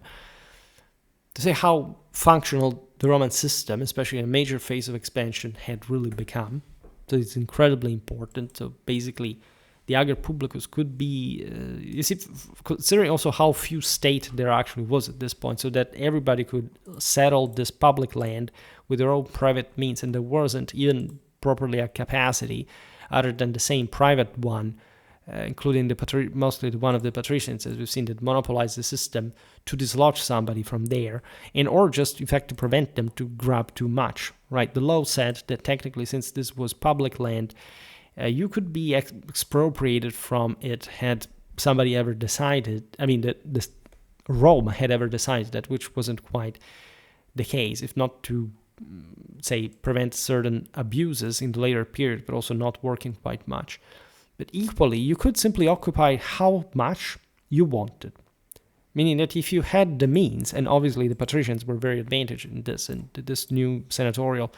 To say how functional the Roman system, especially in a major phase of expansion, had really become. So it's incredibly important. So basically, the ager publicus could be, you see, considering also how few state there actually was at this point, so that everybody could settle this public land with their own private means, and there wasn't even properly a capacity other than the same private one, including mostly the one of the patricians, as we've seen, that monopolized the system, to dislodge somebody from there, and or just in fact to prevent them to grab too much, right? The law said that technically, since this was public land, you could be expropriated from it had somebody ever decided, that Rome had ever decided that, which wasn't quite the case, if not to, say, prevent certain abuses in the later period, but also not working quite much. But equally, you could simply occupy how much you wanted. Meaning that if you had the means, and obviously the patricians were very advantaged in this, and this new senatorial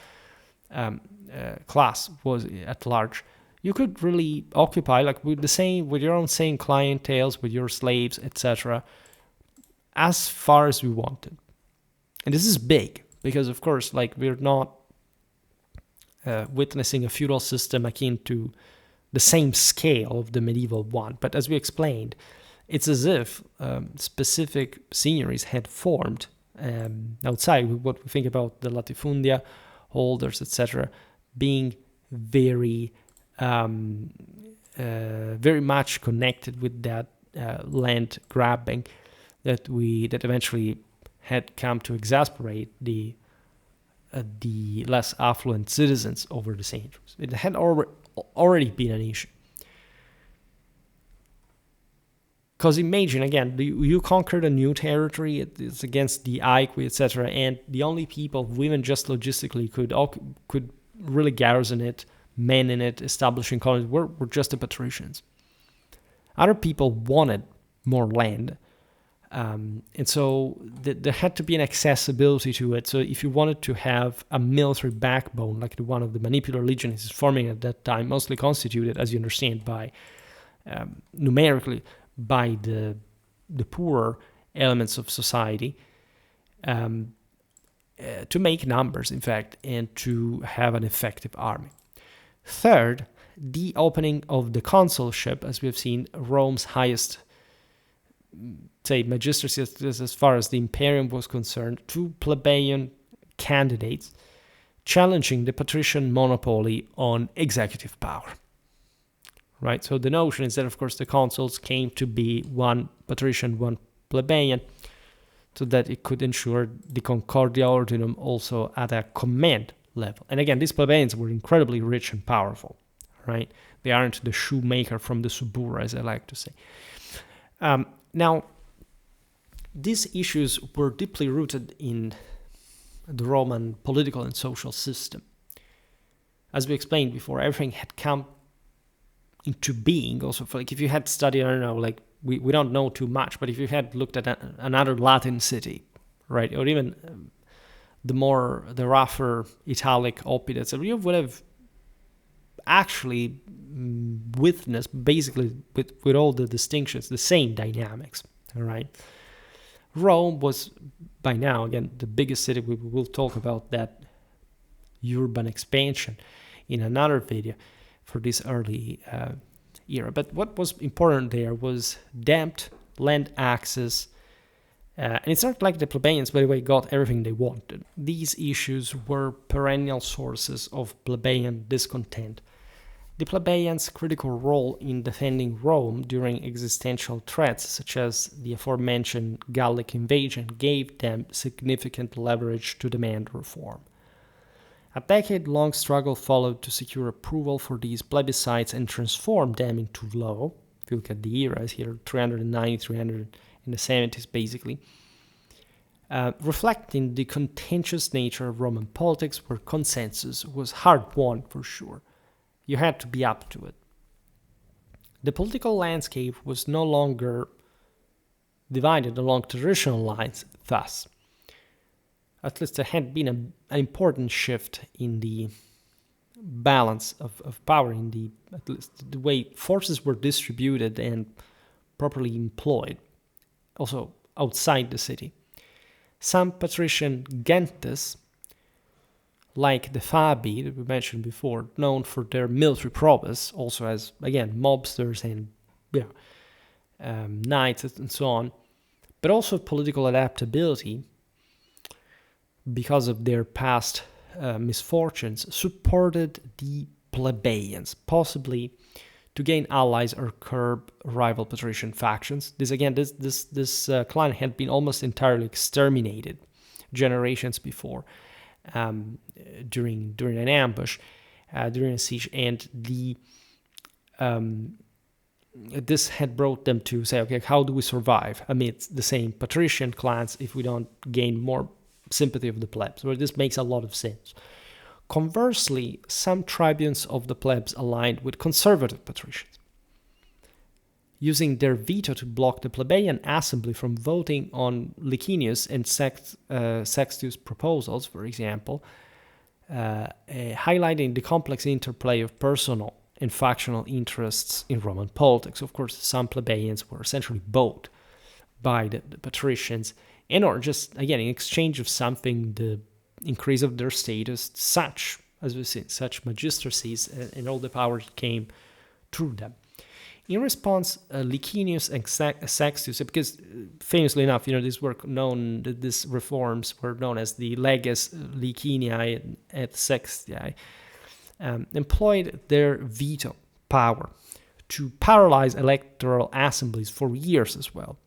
class was at large, you could really occupy, like, with your own same clientele, with your slaves, etc., as far as we wanted. And this is big, because of course, like, we're not witnessing a feudal system akin to the same scale of the medieval one. But as we explained, it's as if specific seigniories had formed outside, what we think about the latifundia holders, etc., being very much connected with that land grabbing that eventually had come to exasperate the less affluent citizens over the centuries. It had already been an issue. Because imagine, again, you conquered a new territory, it's against the Aequi, etc., and the only people who even just logistically could really garrison it, men in it, establishing colonies, were just the patricians. Other people wanted more land, and so there had to be an accessibility to it. So if you wanted to have a military backbone, like the one of the Manipular Legion is forming at that time, mostly constituted, as you understand, by numerically by the poorer elements of society, to make numbers, in fact, and to have an effective army. Third, the opening of the consulship, as we have seen, Rome's highest, say, magistracy as far as the imperium was concerned, to plebeian candidates, challenging the patrician monopoly on executive power. Right? So the notion is that, of course, the consuls came to be one patrician, one plebeian, so that it could ensure the Concordia ordinum also at a command level. And again, these plebeians were incredibly rich and powerful, right? They aren't the shoemaker from the Subura, as I like to say. Now, these issues were deeply rooted in the Roman political and social system. As we explained before, everything had come into being. Also, for, like, if you had studied, I don't know, like we don't know too much, but if you had looked at another Latin city, right, or even the rougher Italic opulence, you would have actually witnessed, basically with all the distinctions, the same dynamics. All right. Rome was by now, again, the biggest city. We will talk about that urban expansion in another video for this early era. But what was important there was damped land access. And it's not like the plebeians, by the way, got everything they wanted. These issues were perennial sources of plebeian discontent. The plebeians' critical role in defending Rome during existential threats, such as the aforementioned Gallic invasion, gave them significant leverage to demand reform. A decade-long struggle followed to secure approval for these plebiscites and transform them into law. If you look at the eras here, 390, 300 in the 70s, basically, reflecting the contentious nature of Roman politics, where consensus was hard-won for sure. You had to be up to it. The political landscape was no longer divided along traditional lines, thus. At least there had been an important shift in the balance of power, in the, at least the way forces were distributed and properly employed, also outside the city. Some patrician gentes, like the Fabi that we mentioned before, known for their military prowess, also as, again, mobsters and knights and so on, but also political adaptability because of their past misfortunes, supported the plebeians, possibly to gain allies or curb rival patrician factions. This clan had been almost entirely exterminated generations before, during an ambush, during a siege, and this had brought them to say, okay, how do we survive amidst the same patrician clans if we don't gain more sympathy of the plebs? Well, this makes a lot of sense. Conversely, some tribunes of the plebs aligned with conservative patricians, using their veto to block the plebeian assembly from voting on Licinius and Sextius' proposals, for example, highlighting the complex interplay of personal and factional interests in Roman politics. Of course, some plebeians were essentially bought by the patricians, and or just, again, in exchange of something, the increase of their status, such, as we see, such magistracies and all the power that came through them. In response, Licinius and Sextius, because famously enough, these reforms were known as the leges Liciniae et Sextiae, employed their veto power to paralyze electoral assemblies for years as well,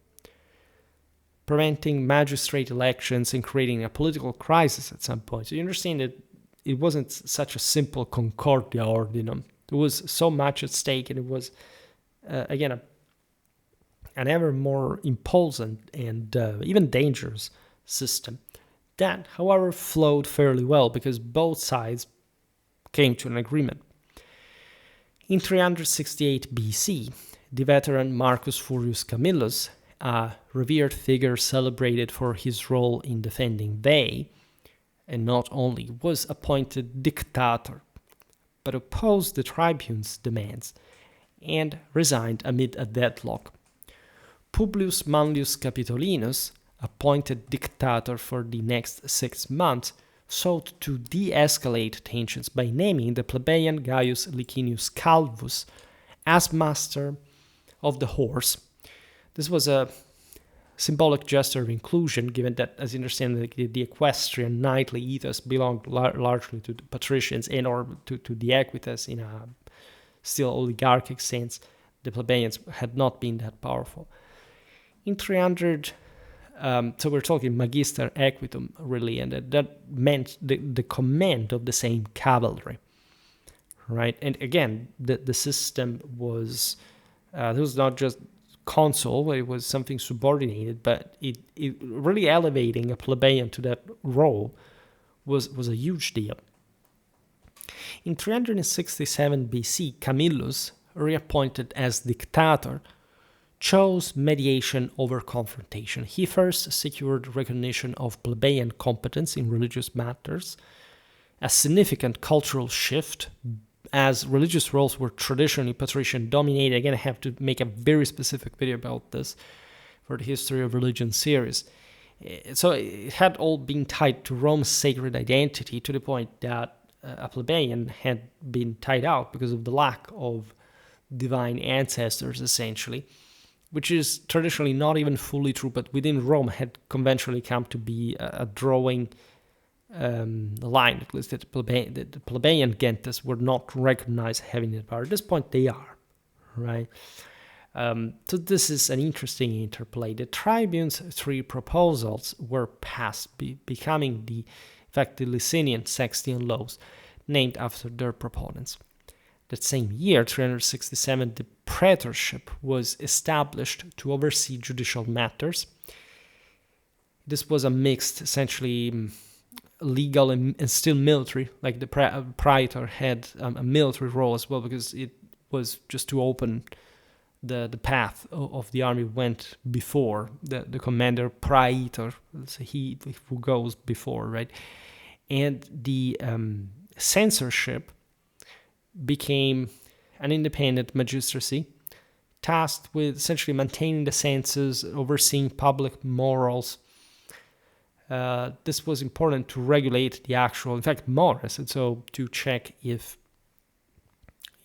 preventing magistrate elections and creating a political crisis at some point. So you understand that it wasn't such a simple Concordia ordinum. There was so much at stake, and it was, again, an ever more impulsive and even dangerous system that, however, flowed fairly well because both sides came to an agreement. In 368 BC, the veteran Marcus Furius Camillus, a revered figure celebrated for his role in defending Veii, and not only, was appointed dictator, but opposed the tribune's demands and resigned amid a deadlock. Publius Manlius Capitolinus, appointed dictator for the next 6 months, sought to de-escalate tensions by naming the plebeian Gaius Licinius Calvus as master of the horse. This was a symbolic gesture of inclusion, given that, as you understand, the equestrian knightly ethos belonged largely to the patricians and or to the equites in a still oligarchic sense. The plebeians had not been that powerful. In 300, so we're talking magister equitum, really, and that meant the command of the same cavalry, right? And again, the system was, it was not just consul, it was something subordinated, but it really elevating a plebeian to that role was a huge deal. In 367 BC, Camillus reappointed as dictator, chose mediation over confrontation. He first secured recognition of plebeian competence in religious matters, a significant cultural shift, as religious roles were traditionally patrician dominated. Again, I have to make a very specific video about this for the History of Religion series. So it had all been tied to Rome's sacred identity, to the point that a plebeian had been tied out because of the lack of divine ancestors, essentially, which is traditionally not even fully true, but within Rome had conventionally come to be a drawing line, at least that the plebeian gentes were not recognized having that power. At this point, they are, right? So this is an interesting interplay. The tribunes' three proposals were passed, becoming the Licinian-Sextian laws, named after their proponents. That same year, 367, the praetorship was established to oversee judicial matters. This was a mixed, essentially legal and still military. Like the praetor had a military role as well, because it was just to open the path of the army went before the commander praetor, so he who goes before, right? And the censorship became an independent magistracy tasked with essentially maintaining the census, overseeing public morals. This was important to regulate the actual, in fact, morals, and so to check if,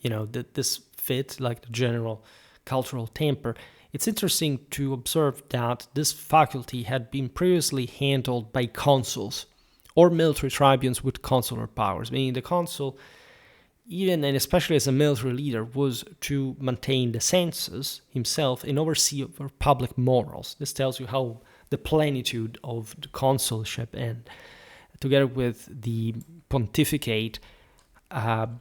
that this fit like the general cultural temper. It's interesting to observe that this faculty had been previously handled by consuls or military tribunes with consular powers, meaning the consul, even and especially as a military leader, was to maintain the census himself and oversee over public morals. This tells you how the plenitude of the consulship, and together with the pontificate, how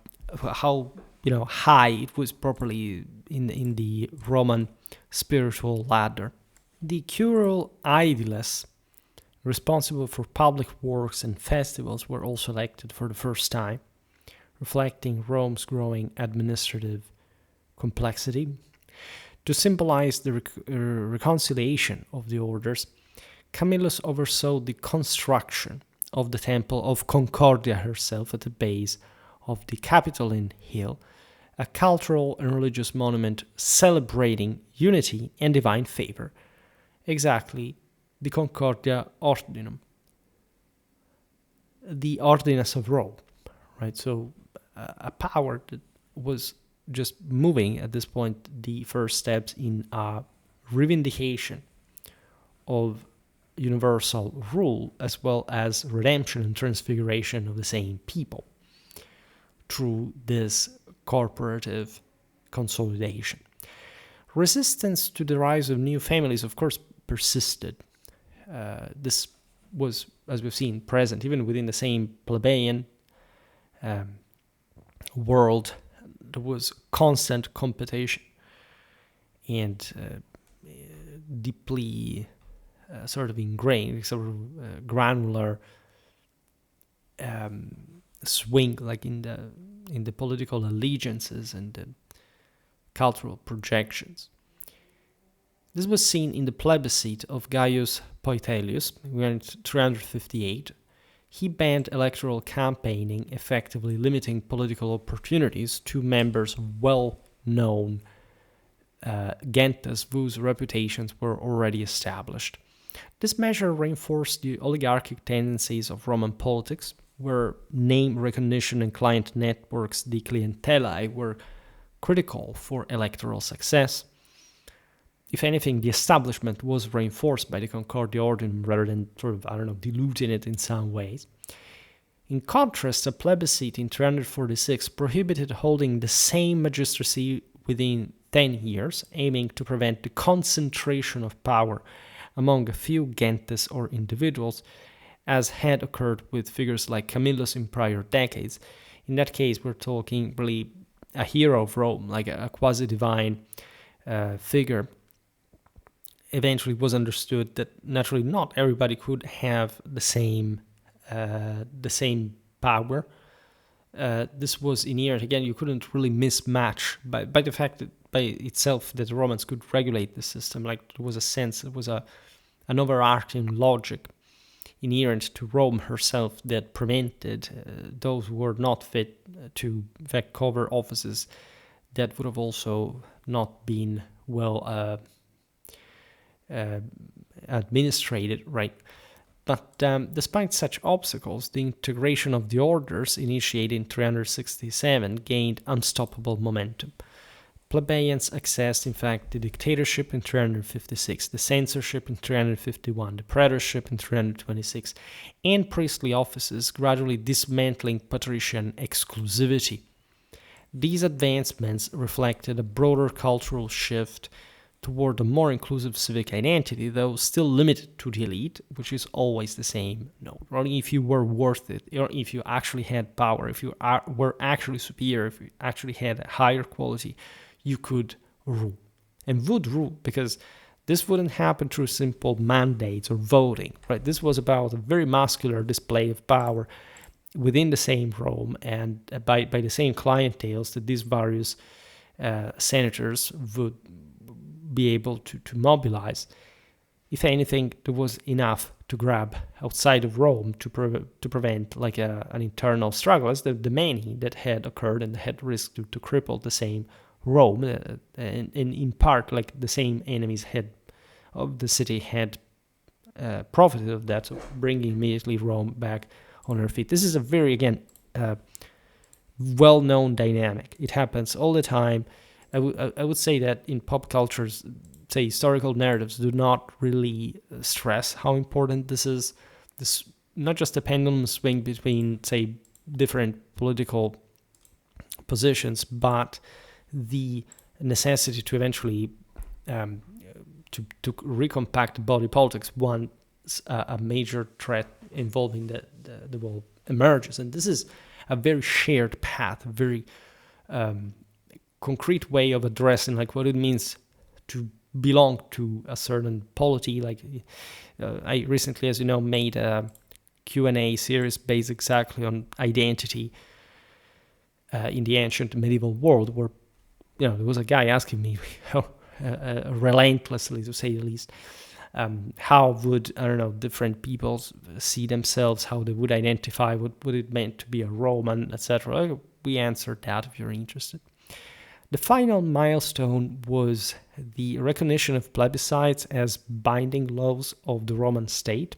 high it was properly in the Roman spiritual ladder. The curule aediles, responsible for public works and festivals, were also elected for the first time, reflecting Rome's growing administrative complexity. To symbolize the reconciliation of the orders, Camillus oversaw the construction of the Temple of Concordia herself at the base of the Capitoline Hill, a cultural and religious monument celebrating unity and divine favor, exactly the Concordia ordinum, the ordinance of Rome, right? So a power that was just moving at this point the first steps in a revindication of universal rule, as well as redemption and transfiguration of the same people through this corporative consolidation. Resistance to the rise of new families, of course, persisted. This was, as we've seen, present even within the same plebeian world. There was constant competition and deeply sort of ingrained, sort of granular swing, like in the political allegiances and the cultural projections. This was seen in the plebiscite of Gaius Poetelius, in 358. He banned electoral campaigning, effectively limiting political opportunities to members of well-known gentes whose reputations were already established. This measure reinforced the oligarchic tendencies of Roman politics, where name recognition and client networks, the clientellae, were critical for electoral success. If anything, the establishment was reinforced by the Concordia ordinum rather than sort of, diluting it in some ways. In contrast, a plebiscite in 346 prohibited holding the same magistracy within 10 years, aiming to prevent the concentration of power among a few gentes or individuals, as had occurred with figures like Camillus in prior decades. In that case, we're talking really a hero of Rome, like a quasi-divine figure. Eventually was understood that naturally not everybody could have the same power, this was inherent. Again, you couldn't really mismatch by the fact that by itself that the Romans could regulate the system. Like there was a sense, it was an overarching logic inherent to Rome herself that prevented those who were not fit to, in fact, cover offices that would have also not been well administrated, right? But despite such obstacles, the integration of the orders initiated in 367 gained unstoppable momentum. Plebeians accessed, in fact, the dictatorship in 356, the censorship in 351, the praetorship in 326, and priestly offices, gradually dismantling patrician exclusivity. These advancements reflected a broader cultural shift toward a more inclusive civic identity, though still limited to the elite, which is always the same. No, only if you were worth it, or if you actually had power, if you were actually superior, if you actually had a higher quality, you could rule and would rule, because this wouldn't happen through simple mandates or voting, right? This was about a very muscular display of power within the same Rome and by the same clienteles that these various senators would be able to mobilize. If anything, there was enough to grab outside of Rome to prevent like an internal struggle, as the many that had occurred and had risked to cripple the same Rome, and in part, like the same enemies of the city had profited of that, so bringing immediately Rome back on her feet. This is a very, again, well-known dynamic. It happens all the time. I would say that in pop cultures, say historical narratives do not really stress how important this is. This not just a pendulum swing between, say, different political positions, but the necessity to eventually to recompact body politics once a major threat involving the world emerges. And this is a very shared path, a very concrete way of addressing like what it means to belong to a certain polity. Like I recently, as you know, made a Q&A series based exactly on identity in the ancient medieval world, where there was a guy asking me relentlessly, to say the least, how would, I don't know, different peoples see themselves, how they would identify what it meant to be a Roman, etc. We answered that if you're interested. The final milestone was the recognition of plebiscites as binding laws of the Roman state,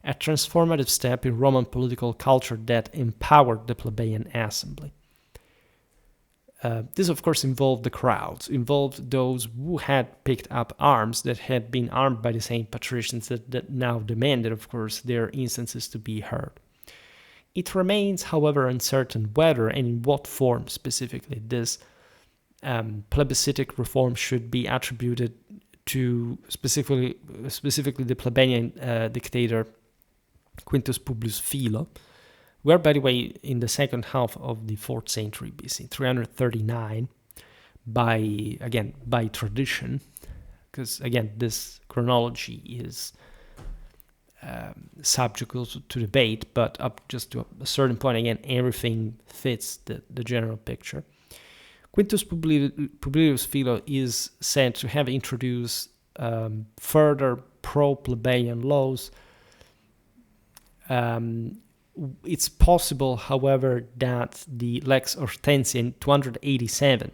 a transformative step in Roman political culture that empowered the plebeian assembly. This, of course, involved the crowds, involved those who had picked up arms, that had been armed by the same patricians that now demanded, of course, their instances to be heard. It remains, however, uncertain whether and in what form specifically this plebiscitic reform should be attributed to specifically the plebeian dictator Quintus Publius Philo, where, by the way, in the second half of the 4th century BC, 339, by tradition, because again this chronology is subject also to debate, but up just to a certain point, again, everything fits the general picture. Quintus Publius Philo is said to have introduced further pro-plebeian laws. It's possible, however, that the Lex Hortensia in 287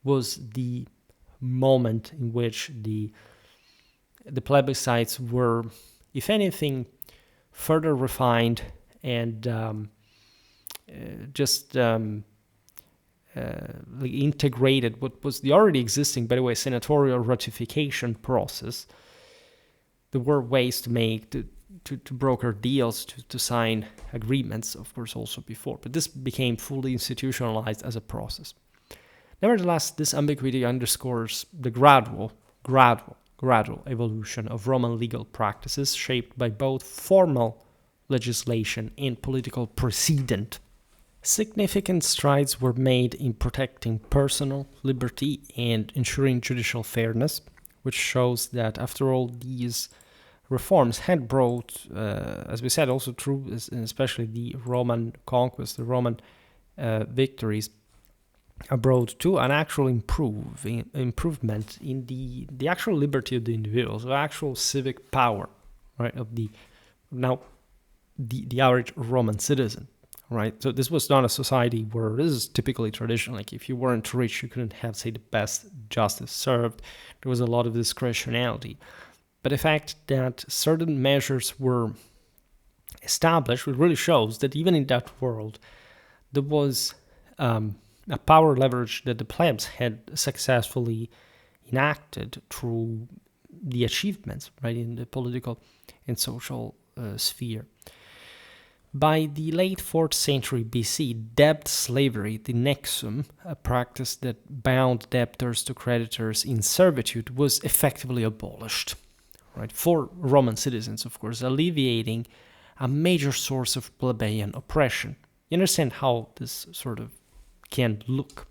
was the moment in which the plebiscites were, if anything, further refined and integrated what was the already existing, by the way, senatorial ratification process. There were ways to make to broker deals, to sign agreements, of course, also before. But this became fully institutionalized as a process. Nevertheless, this ambiguity underscores the gradual evolution of Roman legal practices, shaped by both formal legislation and political precedent. Significant strides were made in protecting personal liberty and ensuring judicial fairness, which shows that, after all, these reforms had brought, as we said, also through especially the Roman conquest, the Roman victories, brought to an actual improvement in the actual liberty of the individual, so actual civic power, right, of the average Roman citizen, right? So this was not a society where this is typically traditional. Like if you weren't rich, you couldn't have, say, the best justice served. There was a lot of discretionality. But the fact that certain measures were established, it really shows that even in that world, there was a power leverage that the plebs had successfully enacted through the achievements, right, in the political and social sphere. By the late 4th century BC, debt slavery, the nexum, a practice that bound debtors to creditors in servitude, was effectively abolished, right, for Roman citizens, of course, alleviating a major source of plebeian oppression. You understand how this sort of can look,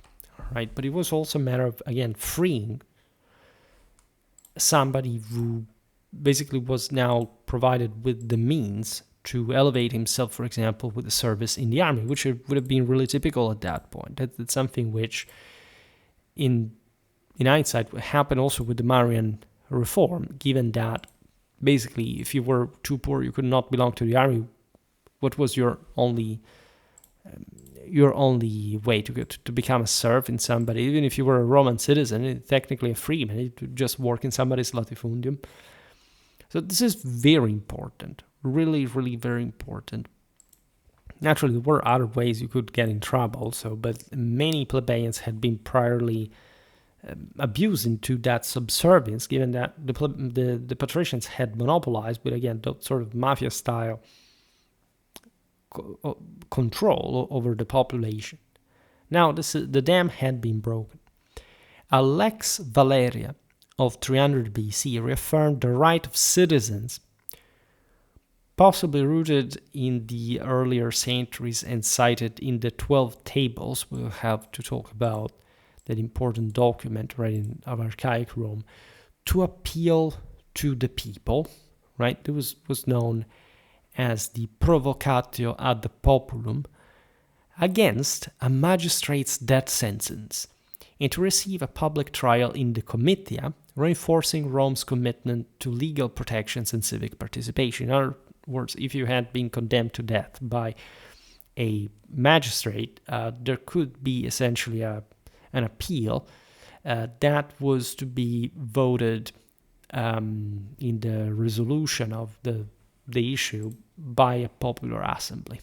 right? But it was also a matter of, again, freeing somebody who basically was now provided with the means to elevate himself, for example, with a service in the army, which would have been really typical at that point. That's something which, in hindsight, happened also with the Marian reform, given that basically if you were too poor, you could not belong to the army. What was your only way to become a servant in somebody? Even if you were a Roman citizen, technically a freeman, you could just work in somebody's latifundium. So this is very important, really, really very important. Naturally, there were other ways you could get in trouble also, but many plebeians had been priorly abused into that subservience, given that the patricians had monopolized, but again, the sort of mafia-style control over the population. Now, the dam had been broken. A Lex Valeria of 300 BC reaffirmed the right of citizens, possibly rooted in the earlier centuries and cited in the 12 Tables. We'll have to talk about that important document, right, of archaic Rome, to appeal to the people, right? It was known as the provocatio ad populum, against a magistrate's death sentence, and to receive a public trial in the comitia, reinforcing Rome's commitment to legal protections and civic participation. In other words, if you had been condemned to death by a magistrate, there could be essentially an appeal that was to be voted in the resolution of the issue by a popular assembly,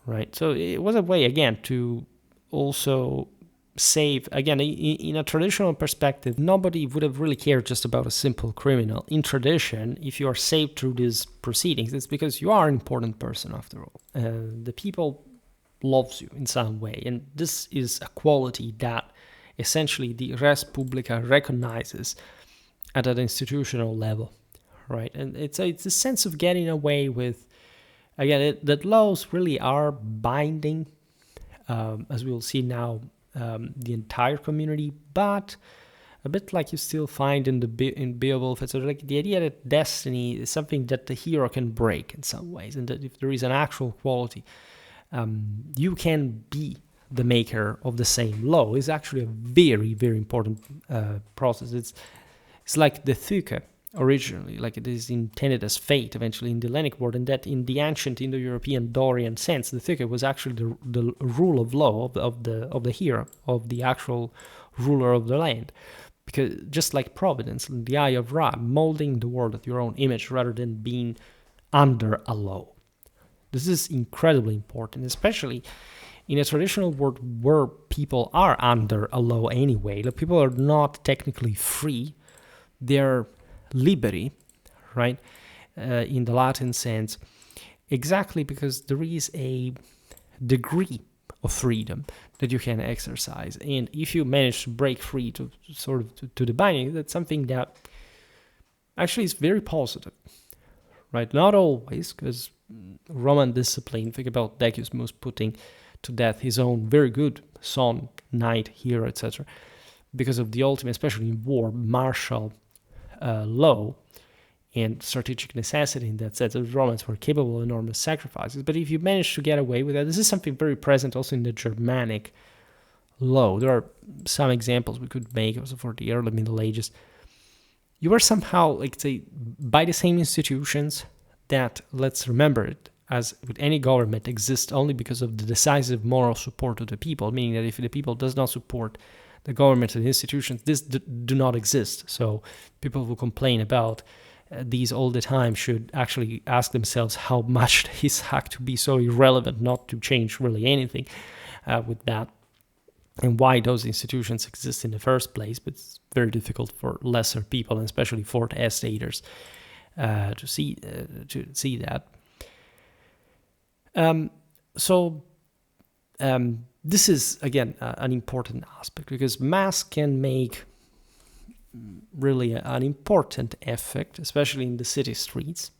right? So it was a way, again, to also save, again, in a traditional perspective, nobody would have really cared just about a simple criminal. In tradition, if you are saved through these proceedings, it's because you are an important person after all. The people loves you in some way, and this is a quality that essentially the res publica recognizes at an institutional level, right? And it's a sense of getting away with, again, that laws really are binding, as we'll see now, the entire community, but a bit like you still find in Beowulf, it's sort of like the idea that destiny is something that the hero can break in some ways, and that if there is an actual quality, you can be the maker of the same law, is actually a very, very important process. It's like the thuke originally, like it is intended as fate eventually in the Hellenic world, and that in the ancient Indo-European Dorian sense, the thuke was actually the rule of law of the hero, of the actual ruler of the land. Because just like providence, the eye of Ra, molding the world at your own image rather than being under a law. This is incredibly important, especially in a traditional world where people are under a law anyway. Like, people are not technically free. They're liberi, right, in the Latin sense, exactly because there is a degree of freedom that you can exercise. And if you manage to break free to sort of to the binding, that's something that actually is very positive, right? Not always, because Roman discipline, think about Decius putting to death his own very good son, knight, hero, etc., because of the ultimate, especially in war, martial law, and strategic necessity in that sense. The Romans were capable of enormous sacrifices. But if you manage to get away with that, this is something very present also in the Germanic law. There are some examples we could make also for the early Middle Ages. You were somehow, like, say, by the same institutions that, let's remember it, as with any government, exist only because of the decisive moral support of the people, meaning that if the people does not support the government and institutions, this do not exist. So people who complain about these all the time should actually ask themselves how much they suck to be so irrelevant not to change really anything with that, and why those institutions exist in the first place. But it's very difficult for lesser people, and especially fourth estaters, to see that. This is, again, an important aspect, because mass can make really an important effect, especially in the city streets.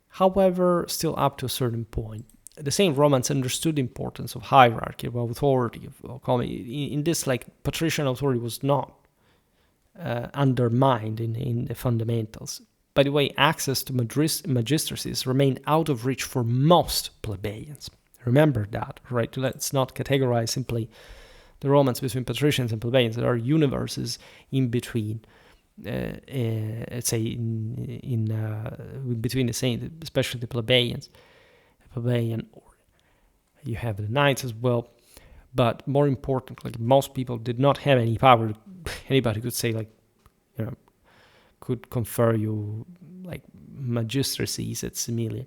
However, still up to a certain point. The same Romans understood the importance of hierarchy, of authority, in this, like, patrician authority was not undermined in the fundamentals. By the way, access to magistracies remained out of reach for most plebeians. Remember that, right? Let's not categorize simply the Romans between patricians and plebeians. There are universes in between, let's say, in between the same, especially the plebeians. Plebeian, or you have the knights as well, but more importantly, most people did not have any power. Anybody could say, like, could confer you, like, magistracies at Similia.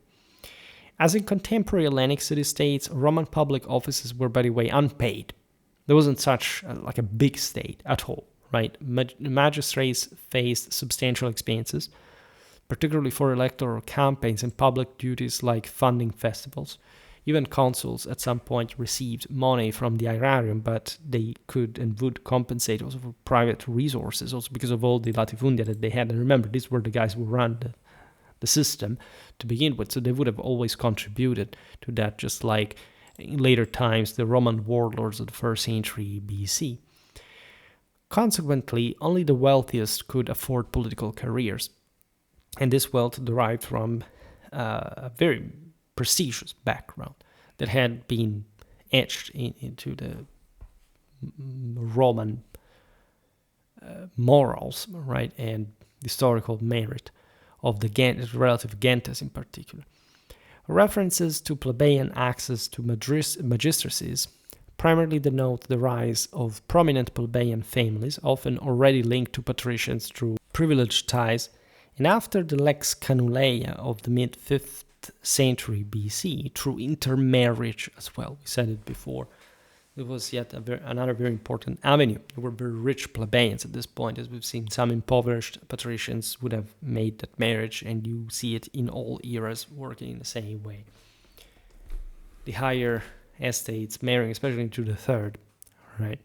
As in contemporary Hellenic city-states, Roman public offices were, by the way, unpaid. There wasn't such like a big state at all, right? Magistrates faced substantial expenses, particularly for electoral campaigns and public duties like funding festivals. Even consuls at some point received money from the aerarium, but they could and would compensate also for private resources, also because of all the latifundia that they had. And remember, these were the guys who ran the system to begin with, so they would have always contributed to that, just like in later times the Roman warlords of the 1st century BC. Consequently, only the wealthiest could afford political careers. And this wealth derived from a very prestigious background that had been etched into the Roman morals, right, and historical merit of the relative gentes in particular. References to plebeian access to magistracies primarily denote the rise of prominent plebeian families, often already linked to patricians through privileged ties. And after the Lex Canuleia of the mid-5th century BC, through intermarriage as well. We said it before. It was yet another very important avenue. There were very rich plebeians at this point, as we've seen. Some impoverished patricians would have made that marriage, and you see it in all eras working in the same way. The higher estates marrying, especially into the 3rd, right?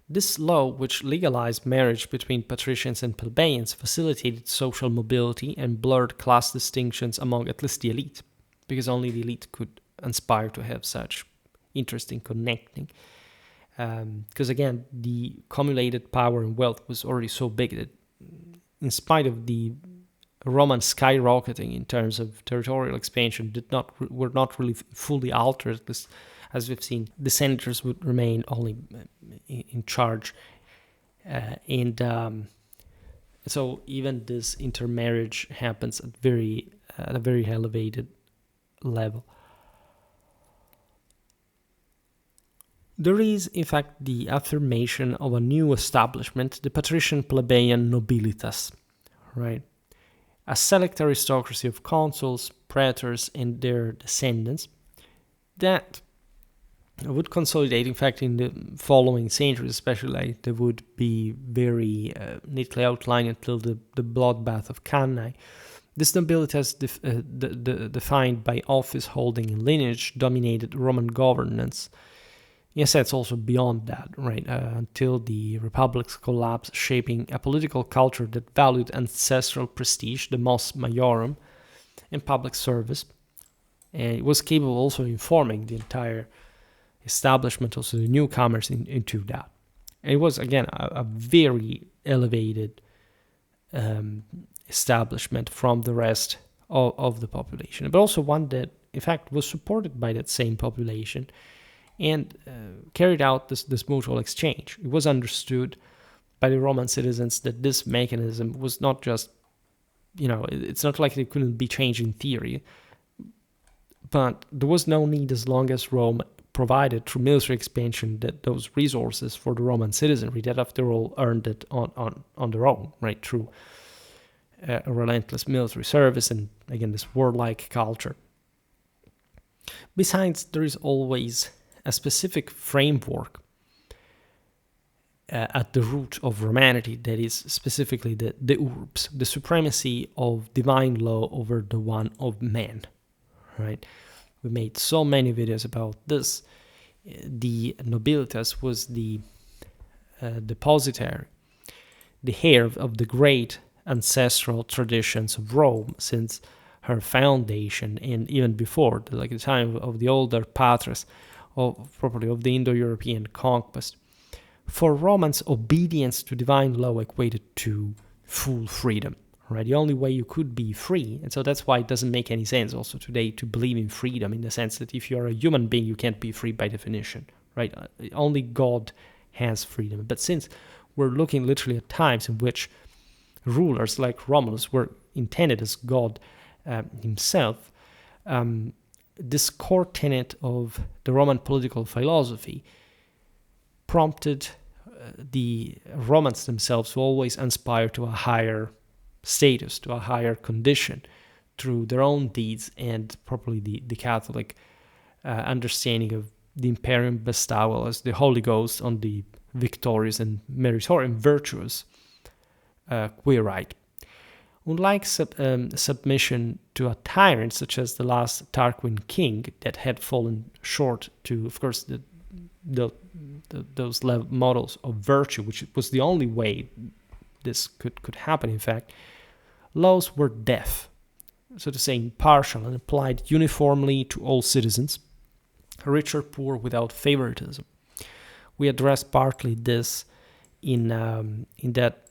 This law, which legalized marriage between patricians and plebeians, facilitated social mobility and blurred class distinctions among at least the elite, because only the elite could aspire to have such interest in connecting. Because again, the accumulated power and wealth was already so big that, in spite of the Roman skyrocketing in terms of territorial expansion, were not really fully altered, at least as we've seen. The senators would remain only in charge, and so even this intermarriage happens at a very elevated level. There is, in fact, the affirmation of a new establishment, the patrician plebeian nobilitas, right? A select aristocracy of consuls, praetors, and their descendants that would consolidate, in fact, in the following centuries, especially. They would be very neatly outlined until the bloodbath of Cannae. This nobilitas, defined by office holding and lineage, dominated Roman governance. In a sense, also beyond that, right? Until the republic's collapse, shaping a political culture that valued ancestral prestige, the mos maiorum, and public service. And it was capable also of informing the entire establishment, also the newcomers into that. And it was, again, a very elevated establishment from the rest of the population, but also one that, in fact, was supported by that same population and carried out this mutual exchange. It was understood by the Roman citizens that this mechanism was not just, it's not like it couldn't be changed in theory, but there was no need, as long as Rome provided through military expansion that those resources for the Roman citizenry that, after all, earned it on their own, right, through a relentless military service and, again, this warlike culture. Besides, there is always a specific framework at the root of Romanity, that is specifically the urbs, the supremacy of divine law over the one of man, right? We made so many videos about this. The nobilitas was the depositary, the heir of the great ancestral traditions of Rome since her foundation, and even before, like the time of the older patres, properly of the Indo-European conquest. For Romans, obedience to divine law equated to full freedom, right? The only way you could be free, and so that's why it doesn't make any sense also today to believe in freedom, in the sense that if you're a human being, you can't be free by definition, right? Only God has freedom. But since we're looking literally at times in which rulers like Romulus were intended as God himself, this core tenet of the Roman political philosophy prompted the Romans themselves to always aspire to a higher status, to a higher condition through their own deeds, and properly the Catholic understanding of the imperium bestowal as the Holy Ghost on the victorious and meritorious virtuous quirite. Unlike submission to a tyrant such as the last Tarquin king that had fallen short to, of course, those models of virtue, which was the only way this could happen, in fact, laws were deaf, so to say, impartial, and applied uniformly to all citizens, rich or poor, without favoritism. We addressed partly this in that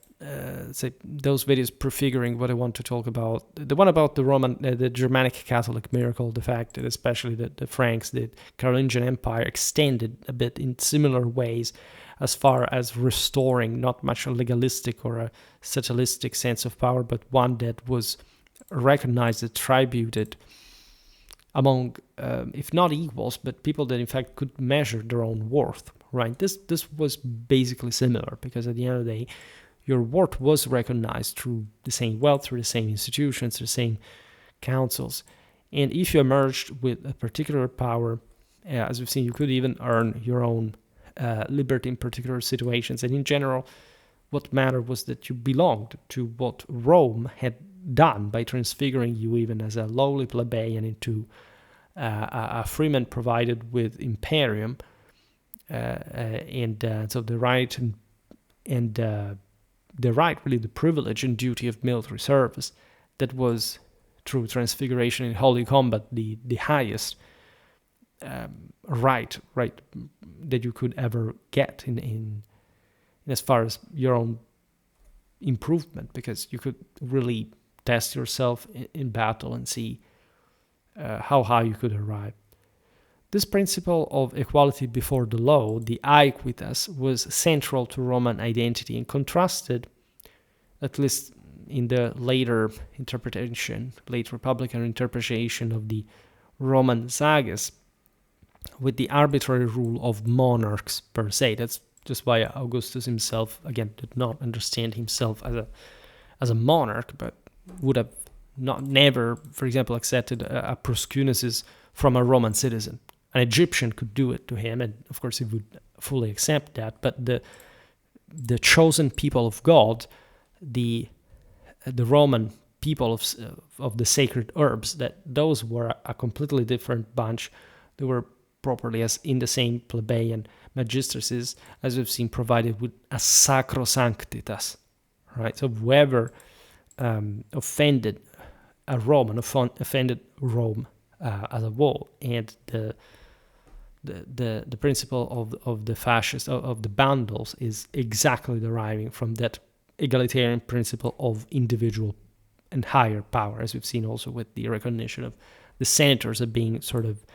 those videos prefiguring what I want to talk about. The one about the Germanic Catholic miracle, the fact that especially the Franks, the Carolingian Empire, extended a bit in similar ways as far as restoring not much a legalistic or a satilistic sense of power, but one that was recognized, attributed among, if not equals, but people that in fact could measure their own worth, right? This was basically similar, because at the end of the day, your worth was recognized through the same wealth, through the same institutions, through the same councils. And if you emerged with a particular power, as we've seen, you could even earn your own liberty in particular situations. And in general, what mattered was that you belonged to what Rome had done by transfiguring you even as a lowly plebeian into a freeman provided with imperium, and so the right and the right, really the privilege and duty of military service, that was through transfiguration in holy combat the highest right that you could ever get in as far as your own improvement, because you could really test yourself in battle and see how high you could arrive. This principle of equality before the law, the aequitas, was central to Roman identity and contrasted, at least in the later interpretation, late Republican interpretation of the Roman sagas, with the arbitrary rule of monarchs per se. That's just why Augustus himself, again, did not understand himself as a monarch, but would have never, for example, accepted a proskunesis from a Roman citizen. An Egyptian could do it to him, and of course he would fully accept that. But the chosen people of God, the Roman people of the sacred herbs, that those were a completely different bunch. They were properly as in the same plebeian magistracies, as we've seen, provided with a sacrosanctitas, right? So whoever offended a Roman offended Rome as a whole, and the principle of the fascist of the bundles is exactly deriving from that egalitarian principle of individual and higher power, as we've seen also with the recognition of the senators as being sort of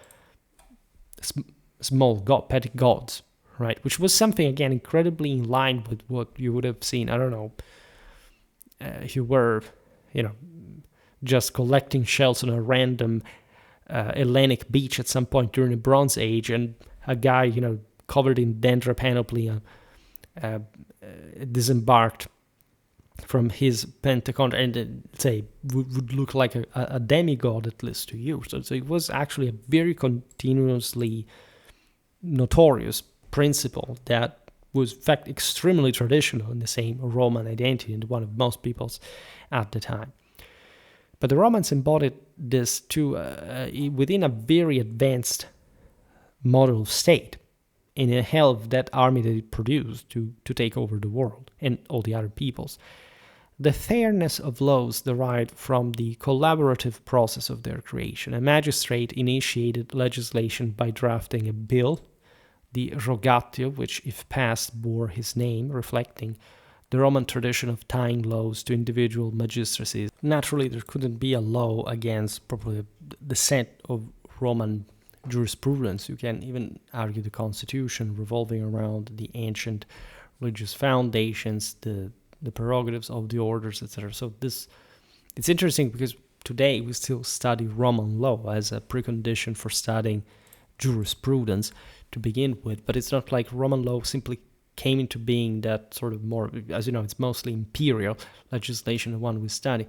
small petty gods, right? Which was something, again, incredibly in line with what you would have seen, I don't know, if you were, just collecting shells on a random Hellenic beach at some point during the Bronze Age, and a guy, covered in dendra panoply, disembarked from his Pentagon and say would look like a demigod at least to you. So it was actually a very continuously notorious principle that was in fact extremely traditional in the same Roman identity and one of most people's at the time. But the Romans embodied this too within a very advanced model of state, in the help of that army that it produced to take over the world and all the other peoples. The fairness of laws derived from the collaborative process of their creation. A magistrate initiated legislation by drafting a bill, the rogatio, which, if passed, bore his name, reflecting the Roman tradition of tying laws to individual magistracies. Naturally, there couldn't be a law against probably the set of Roman jurisprudence. You can even argue the constitution revolving around the ancient religious foundations, the prerogatives of the orders, etc. So it's interesting because today we still study Roman law as a precondition for studying jurisprudence to begin with, but it's not like Roman law simply came into being that sort of more, as you know, it's mostly imperial legislation, the one we study.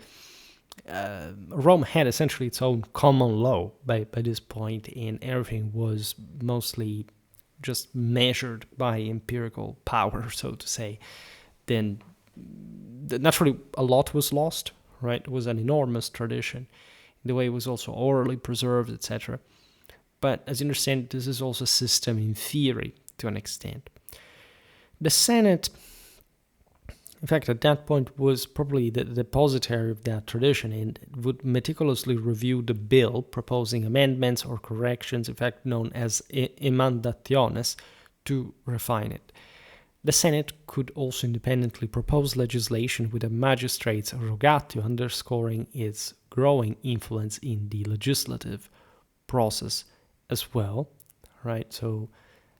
Rome had essentially its own common law by this point, and everything was mostly just measured by empirical power, so to say. Then naturally a lot was lost, right? It was an enormous tradition. The way it was also orally preserved, etc. But as you understand, this is also a system in theory to an extent. The Senate, in fact, at that point was probably the depositary of that tradition and would meticulously review the bill, proposing amendments or corrections, in fact known as emendationes, to refine it. The Senate could also independently propose legislation with a magistrate's rogatio, underscoring its growing influence in the legislative process as well, right? So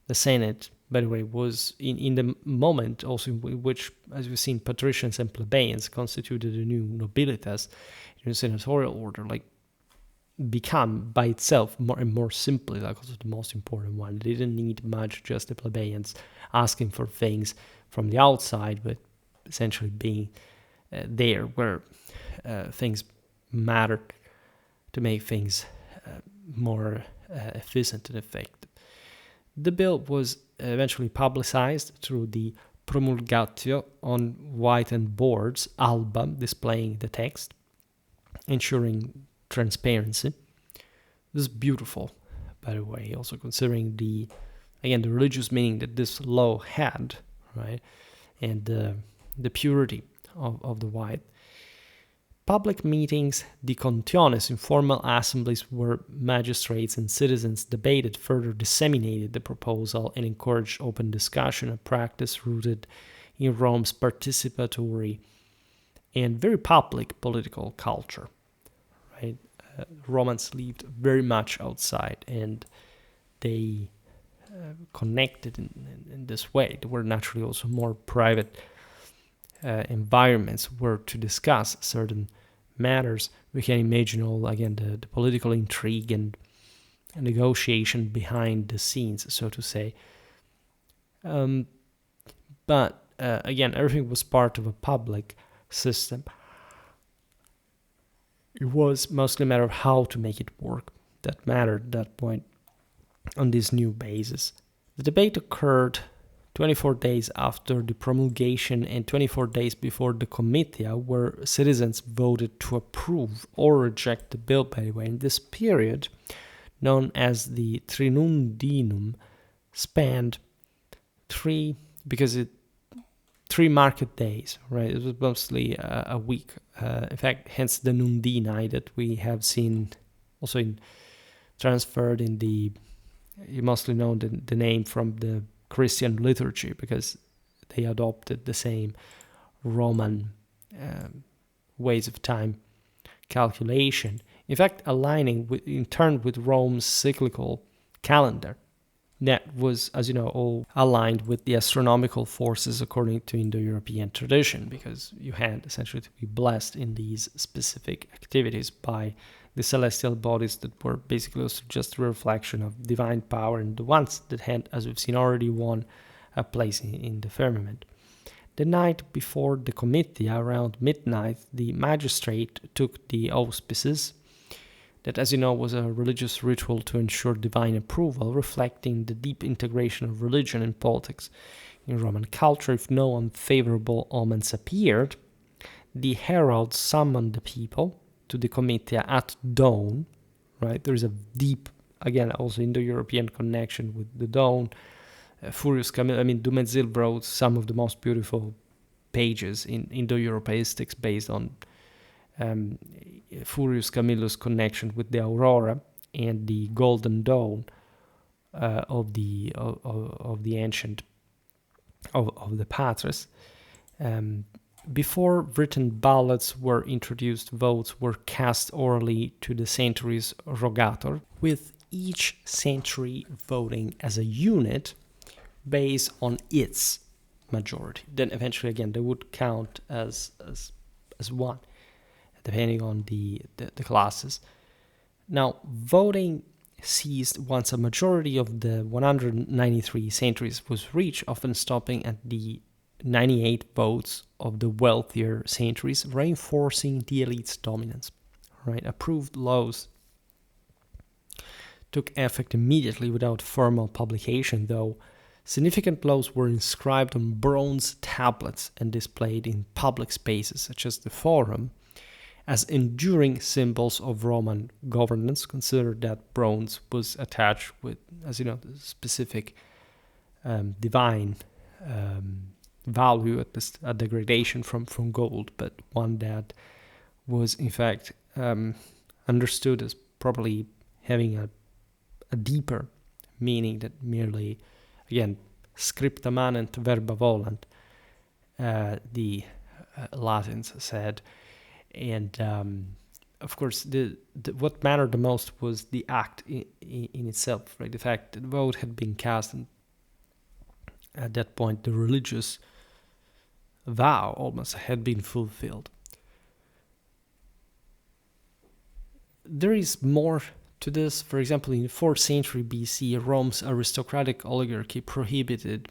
the Senate, by the way, was in the moment also in which, as we've seen, patricians and plebeians constituted a new nobilitas in a senatorial order, like become by itself more and more simply like also the most important one. They didn't need much, just the plebeians asking for things from the outside, but essentially being there where things mattered to make things more efficient and effective. The bill was eventually publicized through the promulgatio on whitened boards, alba, displaying the text, ensuring transparency. This is beautiful, by the way, also considering the religious meaning that this law had, right, and the purity of the white. Public meetings, the contiones, informal assemblies where magistrates and citizens debated, further disseminated the proposal and encouraged open discussion, a practice rooted in Rome's participatory and very public political culture. Right? Romans lived very much outside, and they connected in this way. There were naturally also more private environments where to discuss certain matters. We can imagine all, again, the political intrigue and negotiation behind the scenes, so to say. But again, everything was part of a public system. It was mostly a matter of how to make it work that mattered at that point on this new basis. The debate occurred 24 days after the promulgation and 24 days before the comitia, where citizens voted to approve or reject the bill, by the way. In this period, known as the trinundinum, spanned three market days, right? It was mostly a week. In fact, hence the nundini that we have seen also transferred in the, you mostly know the name from the Christian liturgy, because they adopted the same Roman ways of time calculation, in fact aligning in turn with Rome's cyclical calendar that was, as you know, all aligned with the astronomical forces according to Indo-European tradition, because you had essentially to be blessed in these specific activities by the celestial bodies that were basically also just a reflection of divine power, and the ones that had, as we've seen, already won a place in the firmament. The night before the comitia, around midnight, the magistrate took the auspices. That, as you know, was a religious ritual to ensure divine approval, reflecting the deep integration of religion and politics in Roman culture. If no unfavorable omens appeared, the herald summoned the people to the comitia at dawn, right? There is a deep, again, also Indo-European connection with the dawn. Furius Camillus, Dumezil wrote some of the most beautiful pages in Indo-Europeistics based on Furius Camillus' connection with the aurora and the golden dawn of the ancient of the Patris. Before written ballots were introduced, votes were cast orally to the centuries rogator, with each century voting as a unit based on its majority. Then eventually, again, they would count as one, depending on the classes. Now, voting ceased once a majority of the 193 centuries was reached, often stopping at the 98 votes of the wealthier centuries, reinforcing the elite's dominance. Right? Approved laws took effect immediately without formal publication, though significant laws were inscribed on bronze tablets and displayed in public spaces such as the Forum as enduring symbols of Roman governance. Consider that bronze was attached with, as you know, the specific divine value, a degradation from gold, but one that was in fact understood as probably having a deeper meaning that merely, again, scripta manent verba volant, the Latins said. And of course, what mattered the most was the act in itself, right? The fact that the vote had been cast, and at that point, the religious vow almost had been fulfilled. There is more to this. For example, in the 4th century BC, Rome's aristocratic oligarchy prohibited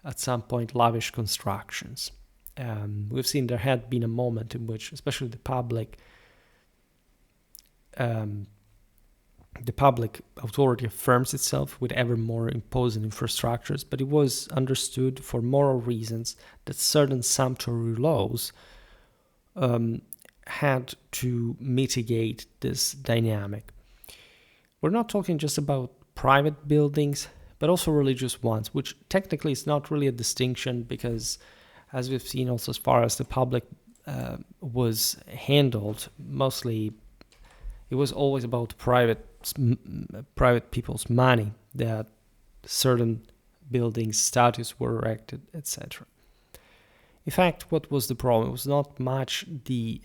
at some point lavish constructions. We've seen there had been a moment in which, especially the public authority affirms itself with ever more imposing infrastructures, but it was understood for moral reasons that certain sumptuary laws had to mitigate this dynamic. We're not talking just about private buildings, but also religious ones, which technically is not really a distinction because, as we've seen also as far as the public was handled, mostly it was always about private people's money that certain buildings, statues were erected, etc. In fact, what was the problem? It was not much the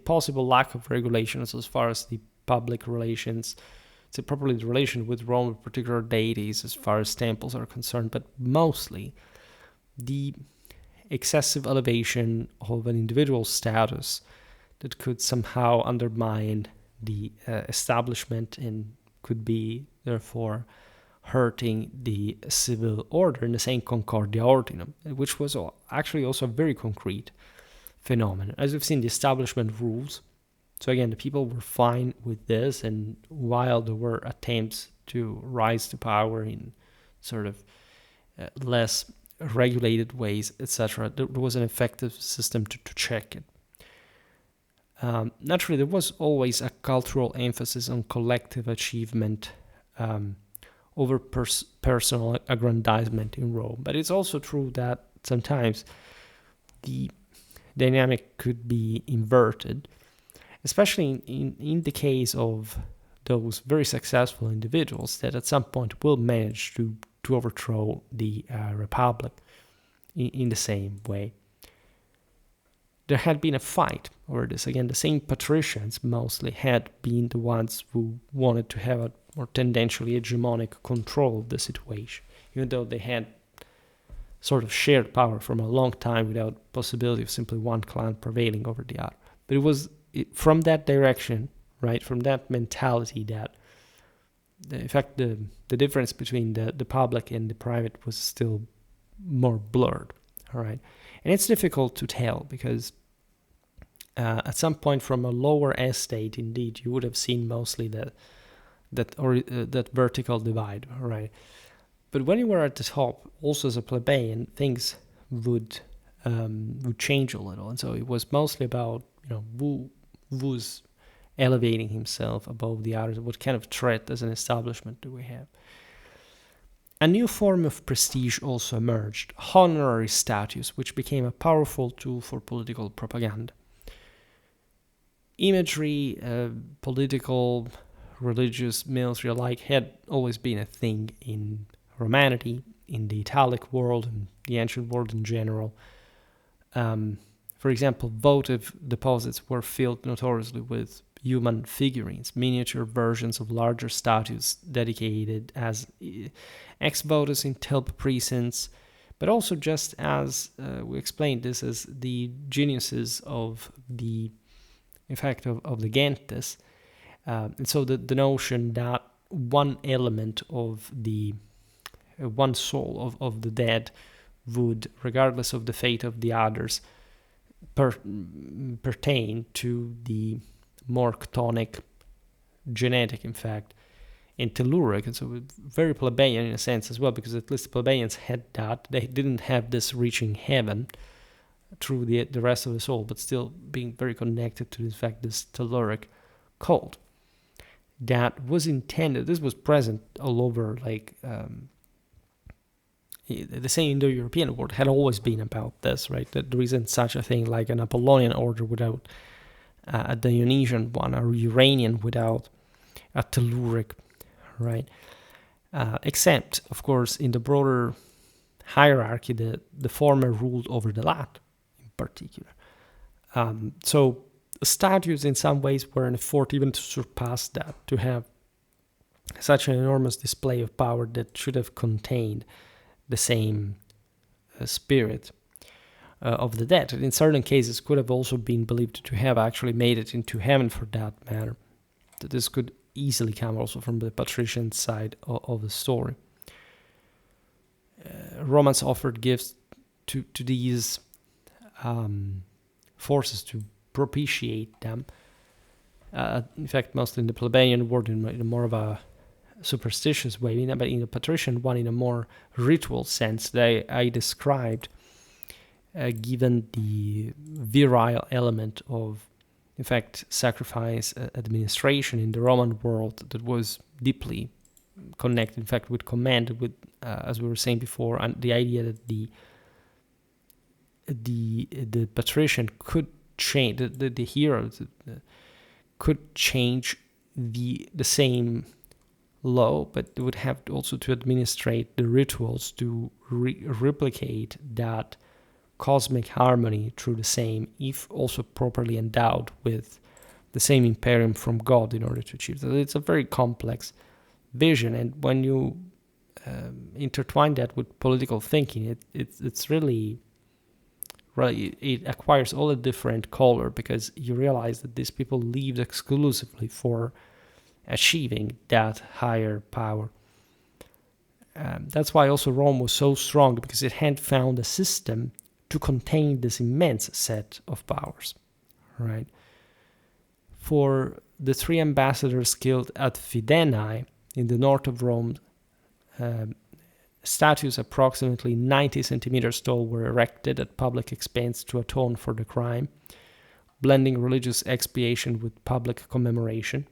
possible lack of regulations as far as the public relations, probably the relation with Rome with particular deities as far as temples are concerned, but mostly the excessive elevation of an individual status that could somehow undermine the establishment and could be therefore hurting the civil order in the same Concordia ordinum, which was actually also a very concrete phenomenon. As we've seen, the establishment rules. So again, the people were fine with this, and while there were attempts to rise to power in sort of less regulated ways, etc., there was an effective system to check it. Naturally, there was always a cultural emphasis on collective achievement over personal aggrandizement in Rome. But it's also true that sometimes the dynamic could be inverted, especially in the case of those very successful individuals that at some point will manage to overthrow the republic. in the same way. There had been a fight over this. Again, the same patricians mostly had been the ones who wanted to have a more tendentially hegemonic control of the situation, even though they had sort of shared power from a long time without possibility of simply one clan prevailing over the other. But it was from that direction, right, from that mentality that, in fact, the difference between the public and the private was still more blurred, all right? And it's difficult to tell because at some point from a lower estate, indeed, you would have seen mostly that vertical divide, all right? But when you were at the top, also as a plebeian, things would change a little, and so it was mostly about who's elevating himself above the others. What kind of threat as an establishment do we have? A new form of prestige also emerged: honorary status, which became a powerful tool for political propaganda. Imagery, political, religious, military alike, had always been a thing in Romanity, in the Italic world, and the ancient world in general. For example, votive deposits were filled notoriously with human figurines, miniature versions of larger statues dedicated as ex votus in tilp precincts, but also just as we explained this as the geniuses of the, in fact, of the gentes. And so the notion that one element of the one soul of the dead would, regardless of the fate of the others, pertain to the more chthonic, genetic, in fact, and telluric, and so very plebeian in a sense as well, because at least the plebeians had that. They didn't have this reaching heaven through the rest of the soul, but still being very connected to, in fact, this telluric cult that was intended. This was present all over, like the same Indo-European world had always been about this, right? That there isn't such a thing like an Apollonian order without a Dionysian one, or Uranian without a telluric, right? Except, of course, in the broader hierarchy, the former ruled over the latter in particular. So statues in some ways were an effort even to surpass that, to have such an enormous display of power that should have contained the same spirit of the dead. And in certain cases could have also been believed to have actually made it into heaven for that matter. This could easily come also from the patrician side of the story. Romans offered gifts to these forces to propitiate them. In fact, mostly in the plebeian world, in more of a superstitious way, but in the patrician one, in a more ritual sense that I described, given the virile element of, in fact, sacrifice administration in the Roman world that was deeply connected, in fact, with command, with, as we were saying before, and the idea that the patrician could change, the hero could change the same law, but would have also to administrate the rituals to replicate that cosmic harmony through the same, if also properly endowed with the same imperium from God in order to achieve that. It's a very complex vision, and when you intertwine that with political thinking, it's really it acquires all a different color, because you realize that these people lived exclusively for achieving that higher power. That's why also Rome was so strong, because it had found a system to contain this immense set of powers, right? For the 3 ambassadors killed at Fidenae in the north of Rome, statues approximately 90 centimeters tall were erected at public expense to atone for the crime, blending religious expiation with public commemoration.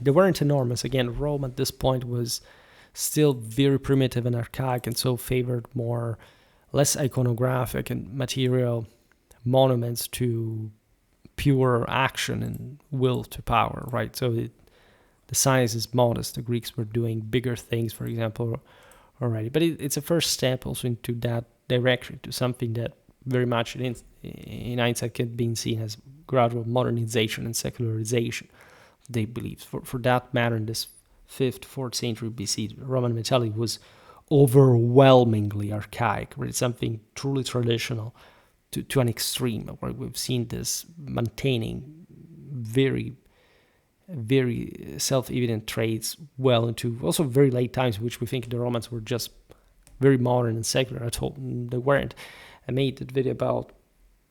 They weren't enormous. Again, Rome at this point was still very primitive and archaic, and so favored less iconographic and material monuments to pure action and will to power, right? So the size is modest. The Greeks were doing bigger things, for example, already. But it's a first step also into that directly to something that very much in hindsight can be seen as gradual modernization and secularization, they believed. For that matter, in this 5th, 4th century BC, Roman mentality was overwhelmingly archaic, right? Something truly traditional to an extreme, where we've seen this maintaining very, very self-evident traits well into also very late times, which we think the Romans were just very modern and secular at all. They weren't. I made that video about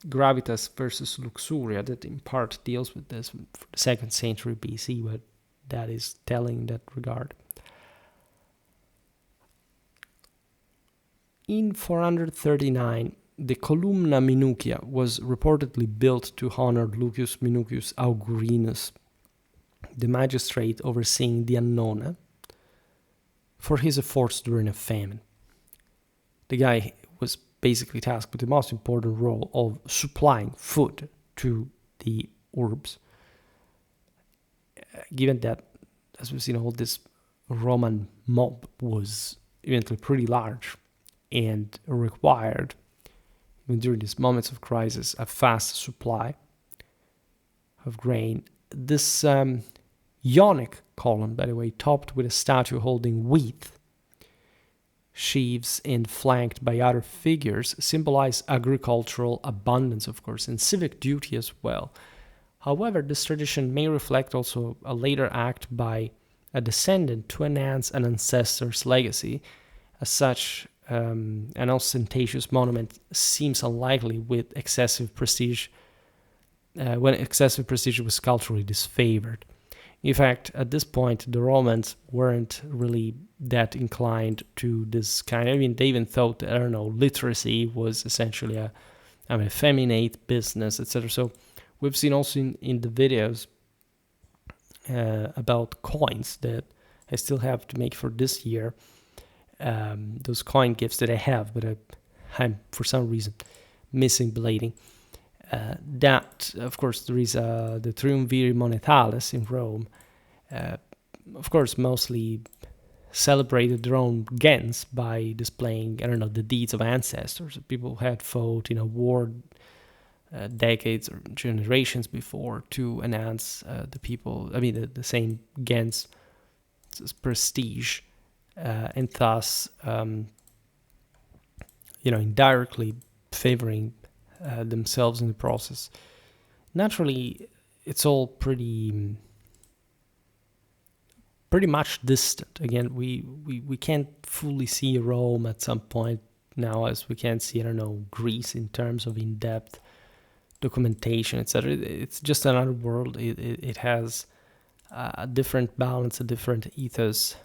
gravitas versus luxuria that in part deals with this for the 2nd century BC, but that is telling in that regard. In 439, the Columna Minucia was reportedly built to honor Lucius Minucius Augurinus, the magistrate overseeing the Annona, for his efforts during a famine. The guy was basically tasked with the most important role of supplying food to the urbs. Given that, as we've seen, all this Roman mob was eventually pretty large and required, even during these moments of crisis, a fast supply of grain. This Ionic column, by the way, topped with a statue holding wheat sheaves and flanked by other figures, symbolize agricultural abundance, of course, and civic duty as well. However, this tradition may reflect also a later act by a descendant to enhance an ancestor's legacy. As such, an ostentatious monument seems unlikely with excessive prestige, when excessive prestige was culturally disfavored. In fact, at this point, the Romans weren't really that inclined to this kind of, I mean, they even thought, I don't know, literacy was essentially a effeminate business, etc. So we've seen also in the videos about coins that I still have to make for this year, those coin gifts that I have, but I'm for some reason missing blading. That, of course, there is the Triumviri Monetales in Rome, of course, mostly celebrated their own gens by displaying, I don't know, the deeds of ancestors. People who had fought in a war decades or generations before to enhance the people, I mean, the same gens' prestige, and thus, indirectly favoring themselves in the process. Naturally, it's all pretty much distant. Again, we can't fully see Rome at some point now, as we can't see, I don't know, Greece in terms of in-depth documentation, etc. It's just another world. It has a different balance, a different ethos,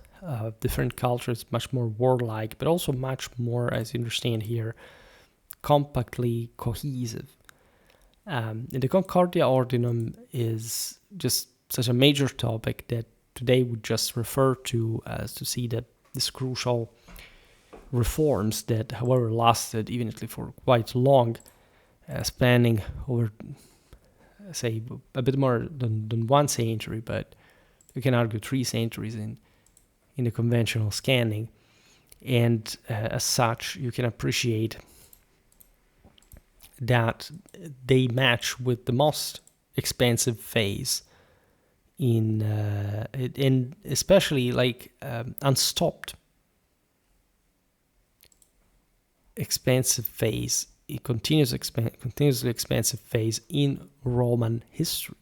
different cultures, much more warlike, but also much more, as you understand here, compactly cohesive. And the Concordia ordinum is just such a major topic that today we just refer to as to see that these crucial reforms that, however, lasted eventually for quite long, spanning over, say, a bit more than 1 century, but you can argue 3 centuries in the conventional scanning. And as such, you can appreciate that they match with the most expensive phase in especially unstopped expensive phase, a continuously expensive phase in Roman history.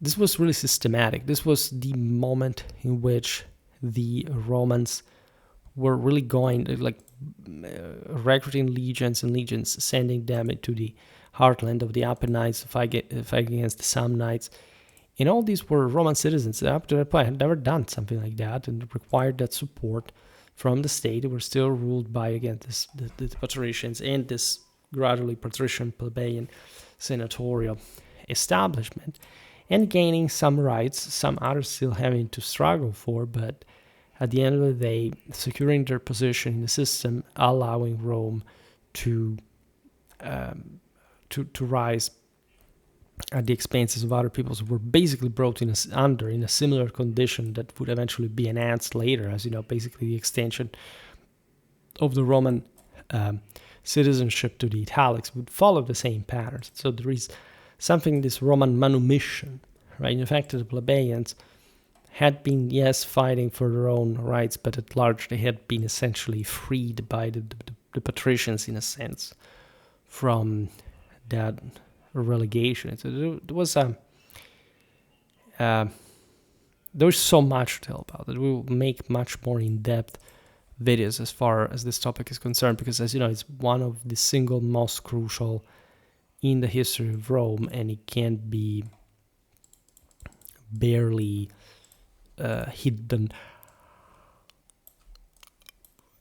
This was really systematic. This was the moment in which the Romans were really going, recruiting legions and legions, sending them into the heartland of the Apennines to fight against the Samnites. And all these were Roman citizens. Up to that point, had never done something like that and required that support from the state. They were still ruled by, again, the patricians and this gradually patrician, plebeian, senatorial establishment, and gaining some rights, some others still having to struggle for, but at the end of the day, securing their position in the system, allowing Rome to rise at the expenses of other peoples who were basically brought in a similar condition that would eventually be enhanced later, as basically the extension of the Roman citizenship to the italics would follow the same patterns. So there is something, this Roman manumission, right? In fact, the plebeians had been, yes, fighting for their own rights, but at large they had been essentially freed by the patricians, in a sense, from that relegation. So there was there's so much to tell about it. We will make much more in-depth videos as far as this topic is concerned, because, as you know, it's one of the single most crucial in the history of Rome, and it can't be barely hidden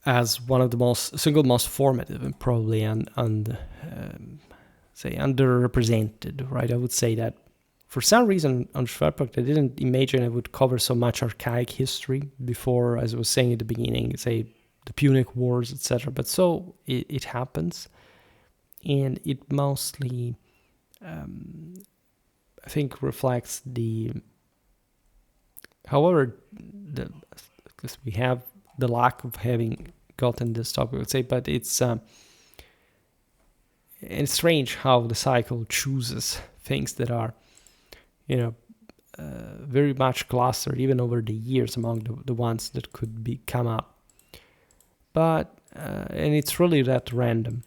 as one of the single most formative and probably say underrepresented, right? I would say that for some reason on Schwerpunkt I didn't imagine I would cover so much archaic history before, as I was saying at the beginning, say the Punic Wars, etc. But so it happens, and it mostly I think reflects however, because we have the lack of having gotten this topic, I would say, but it's strange how the cycle chooses things that are, very much clustered even over the years among the ones that could come up. But and it's really that random,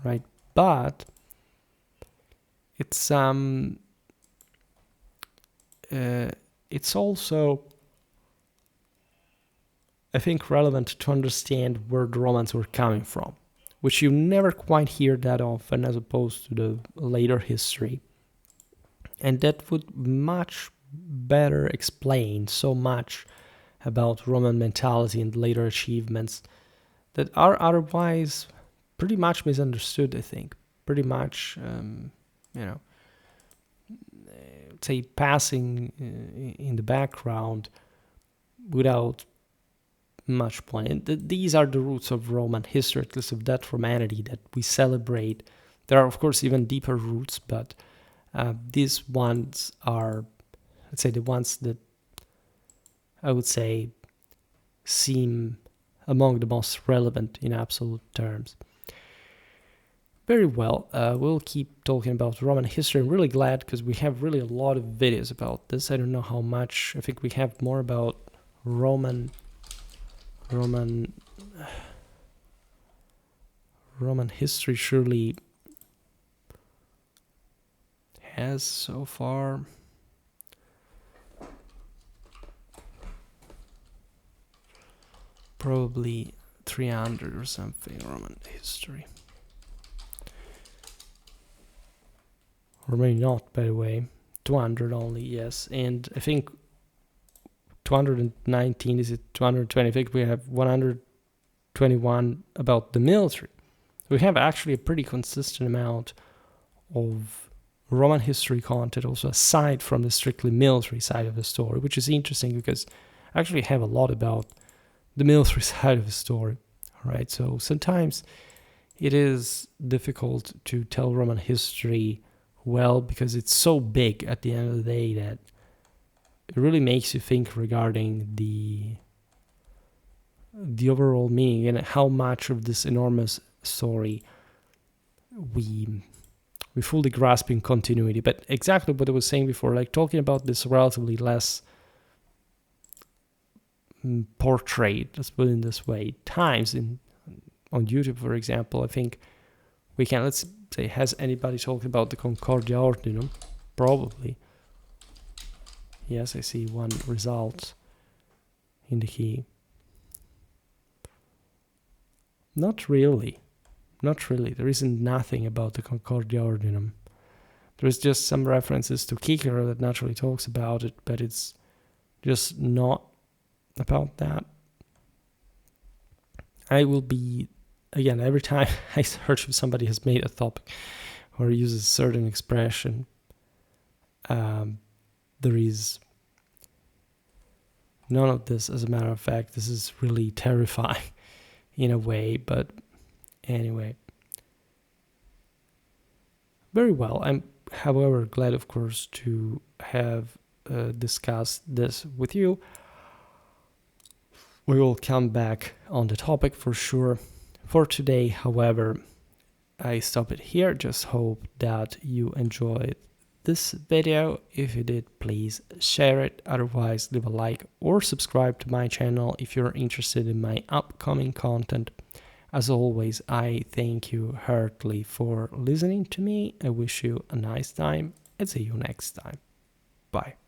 right? But it's also, I think, relevant to understand where the Romans were coming from, which you never quite hear that often as opposed to the later history. And that would much better explain so much about Roman mentality and later achievements that are otherwise pretty much misunderstood, I think. Pretty much, say, passing in the background without much point. These are the roots of Roman history, at least of that Romanity that we celebrate. There are, of course, even deeper roots, but these ones are, let's say, the ones that I would say seem among the most relevant in absolute terms. Very well, we'll keep talking about Roman history. I'm really glad because we have really a lot of videos about this. I don't know how much. I think we have more about Roman history surely has so far. Probably 300 or something Roman history. Or maybe not, by the way. 200 only, yes. And I think 219, is it 220? I think we have 121 about the military. We have actually a pretty consistent amount of Roman history content also, aside from the strictly military side of the story, which is interesting because I actually have a lot about the military side of the story, right? So sometimes it is difficult to tell Roman history well because it's so big at the end of the day that it really makes you think regarding the overall meaning and how much of this enormous story we fully grasp in continuity. But exactly what I was saying before, like talking about this relatively less portrayed, let's put it in this way, times on YouTube, for example, I think we can, let's say, has anybody talked about the Concordia ordinum? Probably. Yes, I see one result in the key. Not really. There isn't nothing about the Concordia ordinum. There's just some references to Cicero that naturally talks about it, but it's just not about that. I will be, again, every time I search if somebody has made a topic or uses a certain expression, there is none of this. As a matter of fact, this is really terrifying in a way, but anyway. Very well. I'm, however, glad, of course, to have discussed this with you. We will come back on the topic for sure For today, however, I stop it here. Just hope that you enjoyed this video. If you did, please share it. Otherwise, leave a like or subscribe to my channel if you're interested in my upcoming content. As always, I thank you heartily for listening to me. I wish you a nice time and see you next time. Bye.